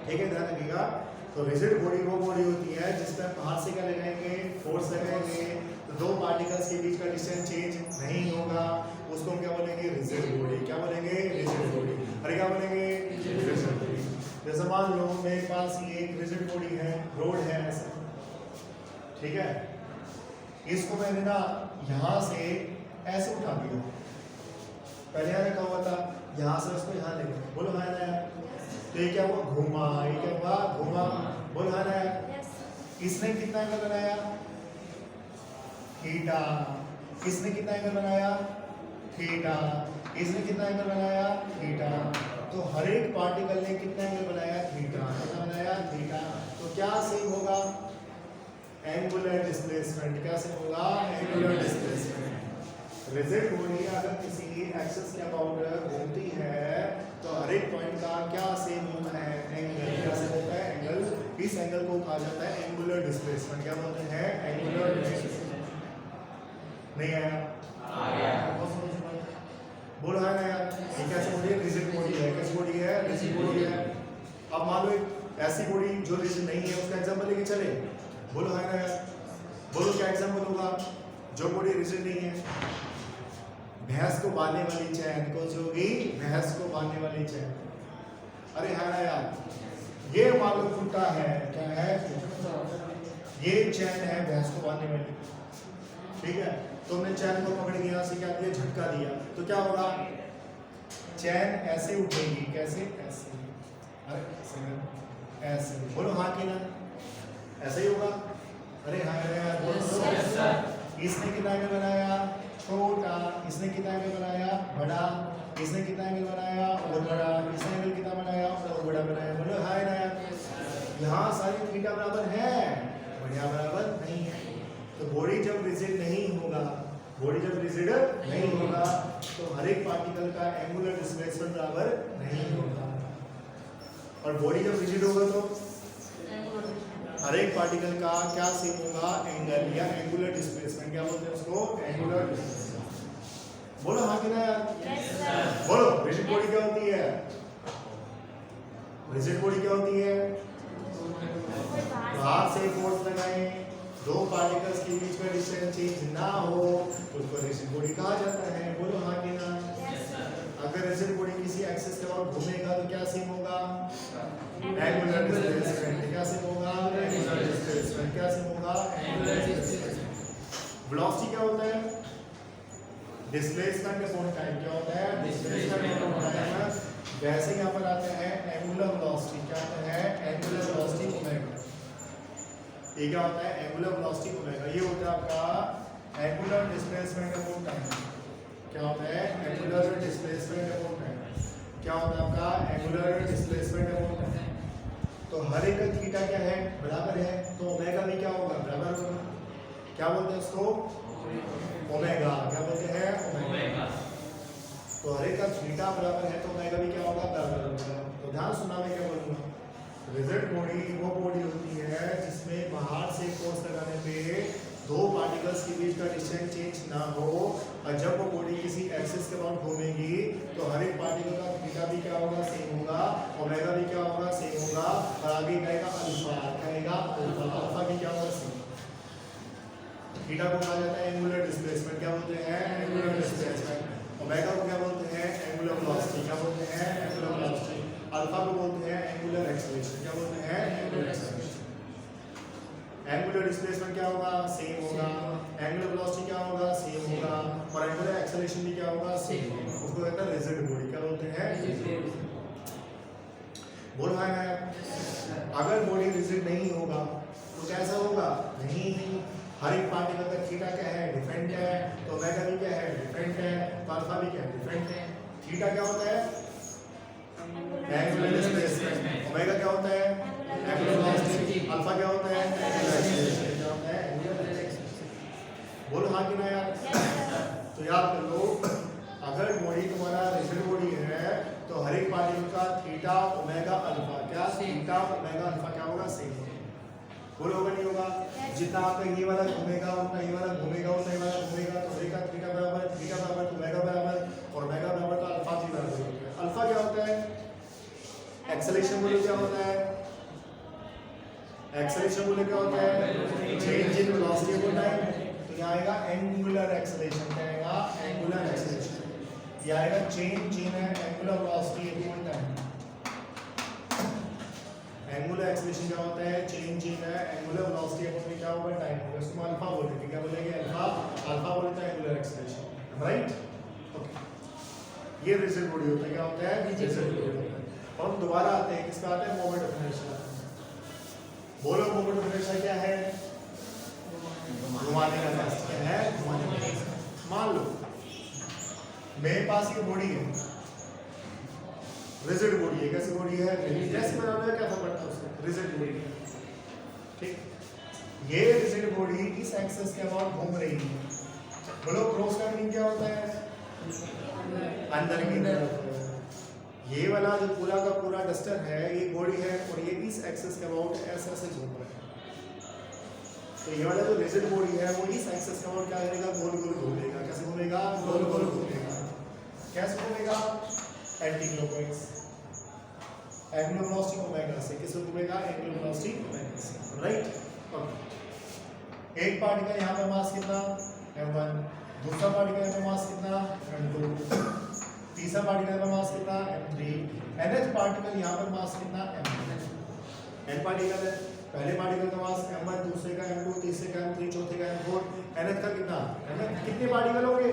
ठीक है, ध्यान रखिएगा। तो रिजिड बॉडी वो बॉडी होती है जिसमें बाहर से क्या लगाएंगे, फोर्स लगाएंगे, तो दो पार्टिकल्स के बीच का डिस्टेंस चेंज नहीं होगा, उसको हम क्या बोलेंगे, रिजिड बॉडी। क्या बोलेंगे, रिजिड बॉडी। अरे क्या बोलेंगे, रिजिड बॉडी। जैसे मान लो मेरे पास ये एक रिजिड बॉडी है, रोड है ऐसा, ठीक है, इसको मैंने ना यहाँ से ऐसे उठा दिया, पहले यहाँ रखा हुआ था, यहाँ से उसको यहाँ ले गया। बोलो हाँ ना। तो ये क्या हुआ, घुमा। ये क्या हुआ, घुमा। बोलो हाँ ना। इसने कितना एंगल बनाया, थीटा। इसने कितना एंगल बनाया, थीटा। इसने कितना एंगल बनाया, थीटा। तो हर एक पार्टिकल ने कितना एंगल बनाया, थीटा। कितना बनाया, थीटा। तो क्या सेम होगा, एंगुलर डिस्प्लेसमेंट। क्या सेम होगा, एंगुलर डिस्प्लेसमेंट। रिजिड बॉडी अगर किसी एक्सिस के अबाउट घूमती है तो हर एक पॉइंट का क्या सेम होता है, एंगल। क्या सेम होता है, एंगल। इस एंगल को कहा जाता है एंगुलर डिस्प्लेसमेंट। क्या बोलते हैं, एंगुलर डिस्प्लेसमेंट। नहीं आया, आ गया। बोलो है ना यार। ये कैसी बॉडी है, रिजिड बॉडी है। कैसी बॉडी है, रिजिड बॉडी है। अब मान लो एक ऐसी बॉडी जो रिजिड नहीं है, उसका एग्जांपल लेके चले। बोलो है ना यार। बोलो क्या एग्जांपल होगा जो बॉडी रिजिड नहीं है। भैंस को बांधने वाली चैन कौन सी होगी, भैंस को बांधने वाली चैन। अरे है ना यार, ये मान लो फुट्टा है, क्या है, ये चैन है भैंस को बांधने वाली, ठीक है। तुमने चैन को पकड़ के यहाँ से क्या दिया, झटका दिया, तो क्या होगा, चैन ऐसे उठेगी। कैसे, ऐसे। अरे ऐसे। बोलो हाँ कि ना, ऐसे ही होगा। अरे हाँ यार, बोलो। इसने कितना एंगल बनाया, छोटा। इसने कितना एंगल बनाया, बड़ा। इसने कितना एंगल बनाया, और बड़ा। इसने एंगल कितना बनाया, और बड़ा बनाया। बोलो हाय ना यार। यहाँ सारी थीटा बराबर है, बढ़िया बराबर नहीं है। तो बॉडी जब रिजिड नहीं होगा, बॉडी जब रिजिड नहीं होगा तो हर एक पार्टिकल का एंगुलर डिस्प्लेसमेंट बराबर नहीं होगा, और बॉडी जब रिजिड होगा तो हर एक पार्टिकल का क्या सेम होगा, एंगल या एंगुलर डिस्प्लेसमेंट। क्या बोलते हैं उसको, एंगुलर डिस्प्लेसमेंट। बोलो हाँ कि ना यार। बोलो रिजिड बॉडी क्या होती है? रिजिड बॉडी क्या होती है? बाहर से फोर्स लगाएं, दो पार्टिकल्स के बीच में डिस्टेंस चेंज ना हो, उसको रिजिड बॉडी कहा जाता है। बोलो हाँ कि ना? अगर रिजिड बॉडी किसी एक्सिस के अराउंड घूमेगा तो क्या सीन होगा? Angular displacement. क्या सीन होगा? Angular displacement. क्या सीन होगा? Angular displacement. वेलोसिटी क्या होता है? Displacement upon time. क्या होता है? Displacement upon time. वैसे यहाँ पर आता है एंगुलर वेलोसिटी। क्या आता है? Angular velocity omega. ये क्या होता है? Angular velocity omega. ये होता है आपका एंगुलर डिस्प्लेसमेंट अपॉन टाइम। क्या होता है? Angular displacement upon time. क्या होता है आपका? Angular displacement upon time. तो हर एक का थीटा क्या है? बराबर है, तो ओमेगा भी क्या होगा? बराबर होगा। क्या बोलते हैं उसको? ओमेगा। क्या बोलते हैं? ओमेगा। तो हर एक का थीटा बराबर है तो ओमेगा भी क्या होगा? बराबर होगा। तो ध्यान सुनना, मैं क्या बोलूंगा। रिजिड बॉडी वो बॉडी होती है जिसमें बाहर से फोर्स लगाने पे दो पार्टिकल्स के बीच का डिस्टेंस चेंज ना हो, और जब वो बॉडी किसी एक्सिस के अराउंड घूमेगी तो हर एक पार्टिकल का थीटा भी क्या होगा? सेम होगा। ओमेगा भी क्या होगा? सेम होगा। और आगे कहेगा अल्फा। कहेगा अल्फा। अल्फा भी क्या होगा? सेम। थीटा को कहा जाता है एंगुलर डिस्प्लेसमेंट। क्या बोलते हैं? Angular displacement. ओमेगा को क्या बोलते हैं? Angular velocity. क्या बोलते हैं? Angular velocity. अल्फा को बोलते हैं एंगुलर एक्सेलरेशन। क्या बोलते हैं? Angular acceleration. एंगुलर डिस्प्लेसमेंट क्या होगा? सेम होगा। एंगुलर वेलोसिटी क्या होगा? सेम होगा। और एंगुलर एक्सेलरेशन भी क्या होगा? सेम होगा। उसको कहते हैं रिजिड बॉडी। क्या बोलते हैं? बोल भाई है। अगर बॉडी रिजिड नहीं होगा तो कैसा होगा? नहीं, हर एक पार्टिकल का थीटा क्या है? डिफरेंट है। तो ओमेगा भी क्या है? डिफरेंट है। तो अल्फा भी क्या है? डिफरेंट है। थीटा क्या होता है? Angular displacement. ओमेगा क्या होता है? Angular velocity. अल्फा क्या होता है? Angular acceleration. क्या होता है? Angular acceleration. बोलो हाँ कि ना यार? तो याद कर लो, अगर बॉडी तुम्हारा रिजिड बॉडी है तो हर एक पार्टिकल का थीटा ओमेगा अल्फा क्या? थीटा ओमेगा अल्फा क्या होगा? सेम होगा। बोलो होगा नहीं होगा? जितना आपका ये वाला घूमेगा उतना ये वाला घूमेगा, उतना ये वाला घूमेगा, तो हर एक का थीटा बराबर, थीटा बराबर तो ओमेगा बराबर, और ओमेगा बराबर तो अल्फा भी बराबर होगा। अल्फा क्या होता है? एक्सेलरेशन बोलो क्या होता है? एक्सेलरेशन बोलो क्या होता है? Change in velocity upon time. तो यहाँ आएगा एंगुलर एक्सेलरेशन। क्या आएगा? Angular acceleration. ये आएगा change in angular velocity upon time. Angular acceleration क्या होता है? Change in angular velocity upon क्या होगा? टाइम होगा। इसको अल्फा बोलेंगे। क्या बोलेंगे? अल्फा। अल्फा बोलते हैं एंगुलर एक्सेलरेशन। राइट? ओके, ये रिजिड बॉडी होता है। क्या होता है? रिजिड बॉडी होता है। और हम दोबारा आते हैं, किस पे आते हैं? Moment of inertia. बोलो मोमेंट ऑफ इनर्शिया क्या है? घुमाने का टेस्ट। क्या है? घुमाने का टेस्ट। मान लो मेरे पास ये बॉडी है, रिजिड बॉडी है। कैसी बॉडी है? जैसे बना लो, क्या था पड़ता है उसको? Rigid body. ठीक, ये रिजिड बॉडी इस एक्सिस के अराउंड घूम रही है। बोलो क्रॉस का मीनिंग क्या होता है? अंदर की तरफ। ये वाला जो पूरा का पूरा डस्टर है, ये बॉडी है, और ये इस एक्सिस के अराउंड ऐसे ऐसे घूम रहा है। तो ये वाला जो रिजिड बॉडी है वो इस एक्सिस के अराउंड क्या करेगा? गोल गोल घूमेगा। कैसे घूमेगा? गोल गोल घूमेगा। कैसे घूमेगा? Anti clockwise. Angular velocity omega से। किससे घूमेगा? एंगुलर वेलोसिटी ओमेगा से। राइट? ओके, एक पार्टिकल यहाँ पे मास कितना? m1। दूसरा पार्टिकल में मास कितना? m2। तीसरा पार्टिकल में मास कितना? m3। nth पार्टिकल यहाँ पर मास कितना? m4। n पार्टिकल है, पहले पार्टिकल का मास m1, दूसरे का m2, तीसरे का m3, चौथे का m4। nth का कितना? nth कितने पार्टिकल होंगे?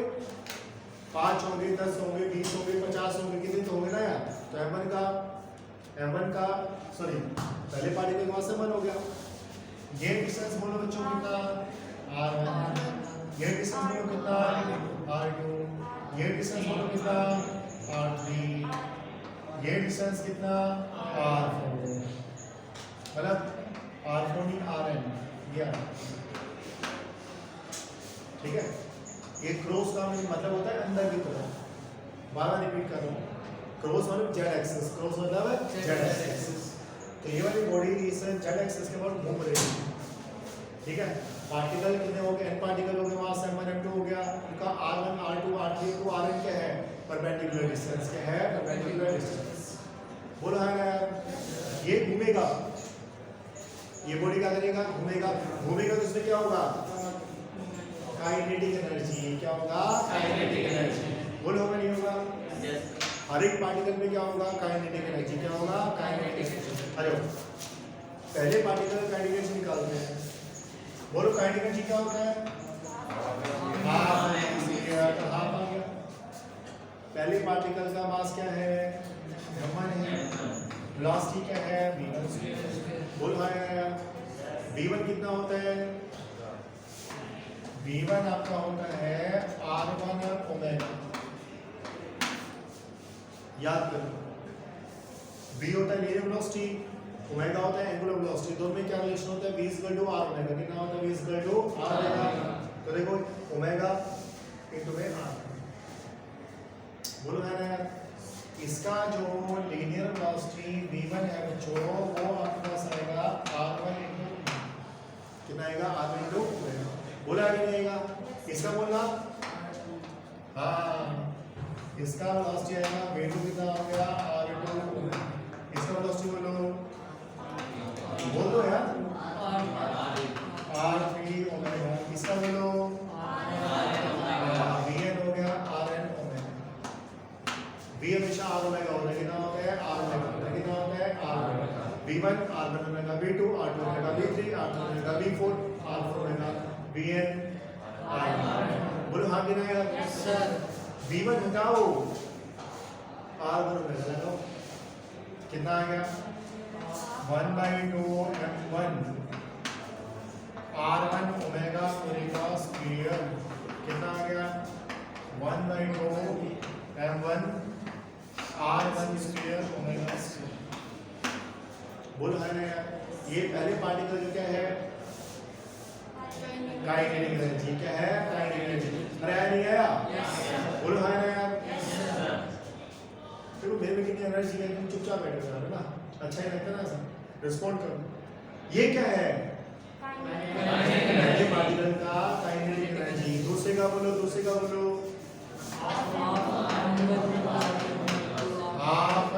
5 होंगे, 10 होंगे, 20 होंगे, 50 होंगे, कितने तो होंगे ना यार। तो m1 का सॉरी पहले पार्टिकल का मास m1 हो गया। ये डिस्टेंस बोलो बच्चों कितना? r1। ये डिस्टेंस बोलो कितना? r2। ये डिस्टेंस बोलो कितना? r3। ये डिस्टेंस कितना? r4। मतलब r4 नहीं rn। ये ठीक है। ये क्रॉस का मतलब होता है अंदर की तरफ। बार बार रिपीट कर रहा हूँ। क्रॉस मतलब जेड एक्सिस। क्रॉस मतलब जेड एक्सिस। तो ये वाली बॉडी इस जेड एक्सिस के ऊपर घूम रही है। ठीक है। पार्टिकल कितने हो गए? n पार्टिकल हो गए, मास m1 m2 हो गया, उनका r1 r2 r3 तो rn क्या है? Perpendicular distance. क्या है? Perpendicular distance. बोलो है ना यार। ये घूमेगा, ये बॉडी क्या करेगा? घूमेगा। घूमेगा तो इसमें क्या होगा? Kinetic energy. क्या होगा? Kinetic energy. बोलो होगा नहीं होगा? हर एक पार्टिकल में क्या होगा? Kinetic energy. क्या होगा? Kinetic energy. अरे पहले पार्टिकल काइनेटिक एनर्जी निकालते हैं। बोलो काइनेटिक एनर्जी क्या होता है? हाफ आ गया। पहले पार्टिकल का मास क्या है? m1 है। वेलोसिटी क्या है? v1। बोल भाई v1 कितना होता है? v1 आपका होता है r1 ओमेगा। याद करो, v होता है लिनियर वेलोसिटी, ओमेगा होता है एंगुलर वेलोसिटी। दोनों में क्या रिलेशन होता है? v equal to r omega. कितना होता है? v equal to r omega. तो देखो ओमेगा इनटू में r। बोलो है ना यार। इसका जो लीनियर वेलोसिटी v1 है बच्चों, वो आपके पास आएगा r1 इनटू कितना आएगा? r1 into omega. बोला आगे नहीं आएगा? इसका बोलना हाँ, इसका वेलोसिटी आएगा v2 कितना हो गया? r2। इसका वेलोसिटी बोलो, बोल दो यार, r3 ओमेगा। इसका बोलो vn हो गया rn ओमेगा। v हमेशा r ओमेगा होता है। कितना होता है? r omega. कितना होता है? r omega. v1 r1 omega, v2 r2 omega, v3 r3 omega, v4 r4 omega, vn r। बोलो हाँ कितना है? Yes sir. v1 हटाओ, r1 ओमेगा लगाओ। कितना आ गया? 1/2 m1 r1 ओमेगा पूरा स्क्वायर। कितना आ गया? 1/2 m1 r1 square omega square. बोलो है ना यार। ये पहले पार्टिकल जो क्या है? Kinetic energy. क्या है? Kinetic energy. अरे आया नहीं आया? बोलो है ना यार। देखो मेरे में कितनी एनर्जी है, तुम चुपचाप बैठे हो यार ना, अच्छा ही लगता है ना। रिस्पॉन्ड करो। ये क्या है? पहले पार्टिकल का काइनेटिक एनर्जी। दूसरे का बोलो, दूसरे का बोलो। हाफ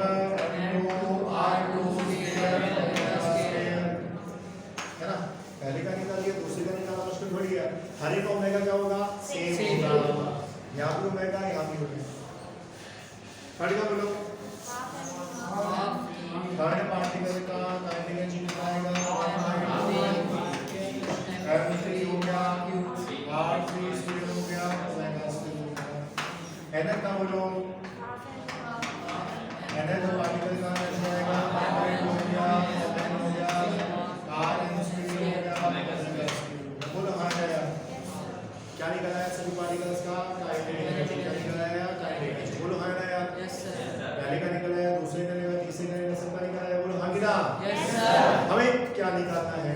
है ना। पहले का निकाल लिया, दूसरे का निकालना मुश्किल थोड़ी है। हर एक ओमेगा क्या होगा? सेम होगा। यहाँ भी ओमेगा, यहाँ भी ओमेगा। थर्ड का बोलो। थर्ड पार्टिकल का काइनेटिक एनर्जी कितना आएगा? m3 हो गया, r3 स्क्वायर हो गया, ओमेगा स्क्वायर हो गया। nth का बोलो। nth पार्टिकल का एनर्जी आएगा r हो गया, ओमेगा हो गया, rn स्क्वायर हो गया, ओमेगा स्क्वायर। बोलो हाँ यार। क्या निकला है सभी पार्टिकल्स का? Kinetic energy. क्या निकला है? Kinetic energy. बोलो हाँ ना यार। Yes sir. पहले का निकला है, दूसरे का निकला, तीसरे का निकला, सबका निकला है। बोलो हाँ किना? Yes sir. हमें क्या निकालना है?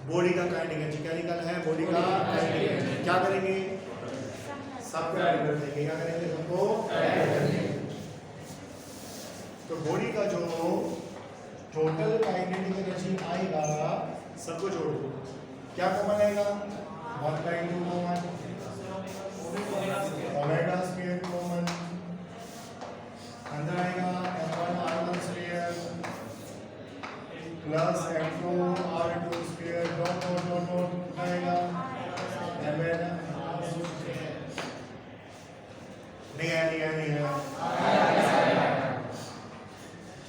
बॉडी का काइनेटिक एनर्जी। क्या निकालना है? बॉडी का काइनेटिक एनर्जी। क्या करेंगे? सबको ऐड कर देंगे। क्या करेंगे? सबको ऐड कर देंगे। तो बॉडी का जो टोटल काइनेटिक एनर्जी आएगा, सबको जोड़ दो। क्या कॉमन आएगा? 1/2 कॉमन, ओमेगा स्क्वायर कॉमन, अंदर आएगा m1 r1 square plus m2 r2 square dot आएगा mn। नहीं आया।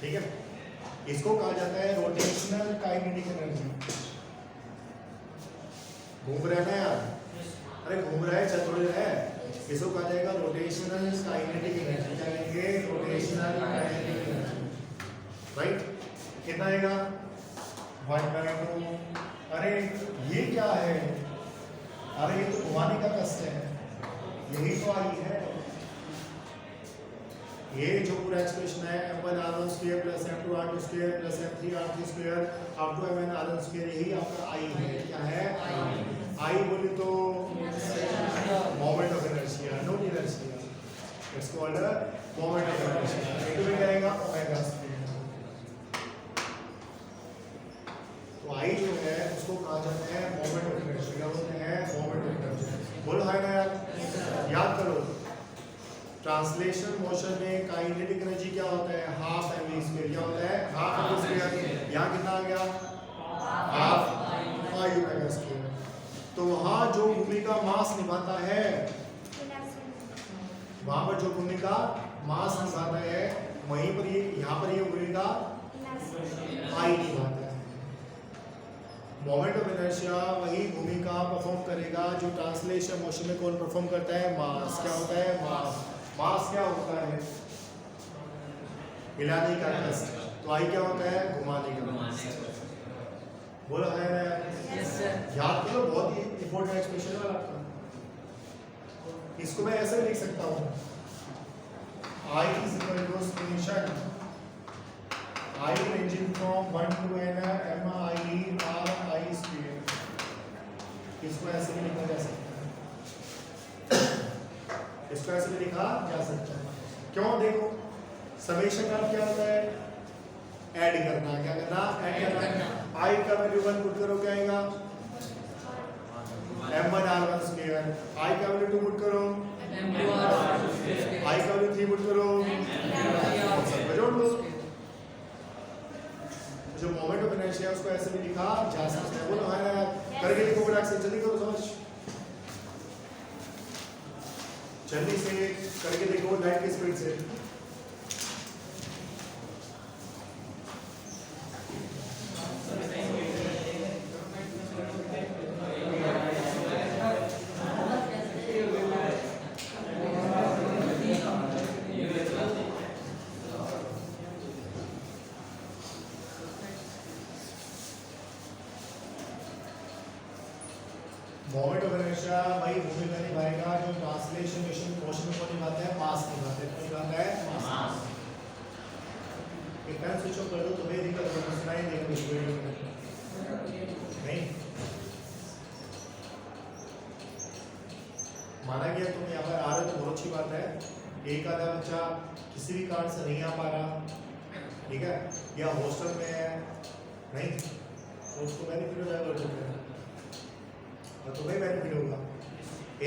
ठीक है। इसको कहा जाता है रोटेशनल काइनेटिक एनर्जी। घूम रहा है ना यार। अरे घूम रहा है, चल थोड़ी है। इसको कहा जाएगा रोटेशनल काइनेटिक एनर्जी। क्या कहेंगे? Rotational kinetic energy. राइट। कितना आएगा? 1/2। अरे ये क्या है? अरे ये तो घुमाने का कष्ट है। यही तो आई है। ये जो पूरा एक्सप्रेशन है m1 r1 square plus m2 r2 square plus m3 r3 square up to mn r1 square, यही आपका आई है। क्या है? आई बोले तो moment of inertia, not inertia. It's called moment of inertia. It will आएगा omega square. तो I जो है उसको कहा जाता है मोमेंट ऑफ इनर्शिया। बोलते हैं मोमेंट ऑफ इनर्शिया। बोलो हाय ना यार। याद करो, ट्रांसलेशन मोशन में काइनेटिक एनर्जी क्या होता है, हाफ एमवी स्क्वायर। क्या होता है, हाफ एमवी स्क्वायर। यहाँ कितना आ गया, हाफ आई ओमेगा स्क्वायर। तो वहां जो भूमिका मास निभाता है, वहां पर जो भूमिका मास निभाता है, वहीं पर ये यहाँ पर ये भूमिका आई निभाता है। मोमेंट ऑफ इनर्शिया वही भूमिका परफॉर्म करेगा जो ट्रांसलेशन मोशन में कौन परफॉर्म करता है, मास। क्या होता है, मास। मास क्या होता है, हिलाने का कष्ट। तो आई क्या होता है, घुमाने का। बोला है ना, याद करो, बहुत ही इंपॉर्टेंट एक्सप्रेशन है आपका। इसको मैं ऐसे लिख सकता हूँ, I is equal to summation I ranging from 1 to n mi r I square। इसको ऐसे भी लिखा जा सकता है, इसको ऐसे भी लिखा जा सकता है। क्यों, देखो समेशन का क्या होता है, ऐड करना। क्या करना, ऐड करना। I का वैल्यू 1 पुट करो, क्या आएगा, m1 r1 स्क्वायर। I का वैल्यू 2 पुट करो, I का वैल्यू 3 पुट करो, सब जोड़ लो। जो मोमेंट ऑफ इनर्शिया उसको ऐसे भी लिखा जा सकता है। बोलो हाँ यार, करके देखो फटाक से, जल्दी करो, समझ जल्दी से करके देखो लाइट की स्पीड से। मोमेंट ऑफ इनर्शिया वही भूमिका निभाएगा जो ट्रांसलेशन मोशन को निभाता है, मास निभाता है। कौन निभाता है, मास। एक फैन स्विच ऑफ कर दो, तुम्हें दिक्कत होगा, सुनाई देगा इस वीडियो में नहीं। माना गया तुम यहाँ पर आ रहे हो तो बहुत अच्छी बात है। एक आधा बच्चा किसी भी कारण से नहीं आ पा रहा, ठीक है, या हॉस्टल में है, नहीं तो उसको बेनिफिट हो जाएगा, और तुम्हें बेनिफिट होगा।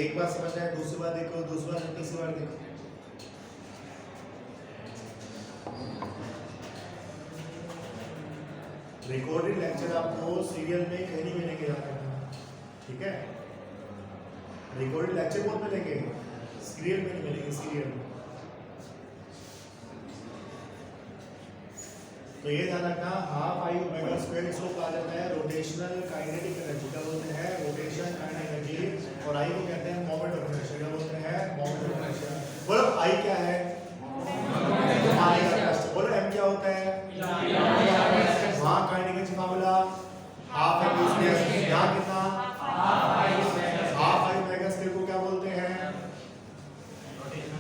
एक बार समझना है, दूसरी बार देखो, दूसरी बार, तीसरी बार देखो। रिकॉर्डेड लेक्चर आपको सीरियल में कहीं नहीं मिलेंगे जाकर, ठीक है। रिकॉर्डेड लेक्चर बहुत मिलेंगे, सीरियल में नहीं मिलेंगे, सीरियल में। तो ये ध्यान रखना, हाफ आई ओमेगा स्क्वायर इसको कहा जाता है रोटेशनल काइनेटिक एनर्जी। क्या बोलते हैं, रोटेशन काइनेटिक एनर्जी। और आई को कहते हैं मोमेंट ऑफ इनर्शिया। क्या बोलते हैं, मोमेंट ऑफ इनर्शिया। बोलो आई क्या है, घुमाने का कष्ट। बोलो एम क्या होता है, वहां काइनेटिक एनर्जी का बोला हाफ एम स्क्वायर। यहाँ कितना, हाफ आई ओमेगा स्क्वायर को क्या बोलते हैं,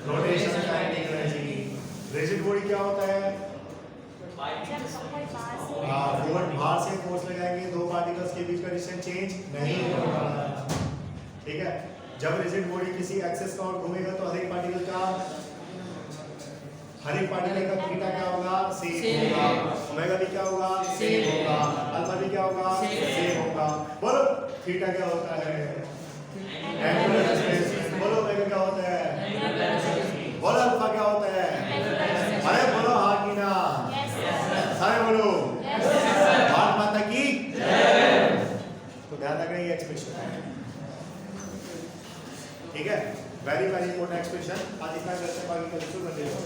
rotation kinetic energy. Rigid body क्या होता है, बाहर से फोर्स लगाएंगे, दो पार्टिकल्स के बीच का डिस्टेंस चेंज नहीं होगा, ठीक है। जब रिजिड बॉडी किसी एक्सिस का ओर घूमेगा तो हर एक पार्टिकल का थीटा क्या होगा, सेम होगा। ओमेगा भी क्या होगा, सेम होगा। अल्फा भी क्या होगा, सेम होगा। बोलो थीटा क्या होता है, एंगुलर डिस्प्लेसमेंट। बोलो ओमेगा क्या होता है, बोलो अल्फा क्या होता है। अरे बोलो हाँ की ना, सारे बोलो भारत माता की जय। तो ध्यान रखना ये एक्सप्रेशन है, ठीक है, वेरी वेरी इंपॉर्टेंट एक्सप्रेशन। आज इतना करते हैं, बाकी कल शुरू कर देंगे।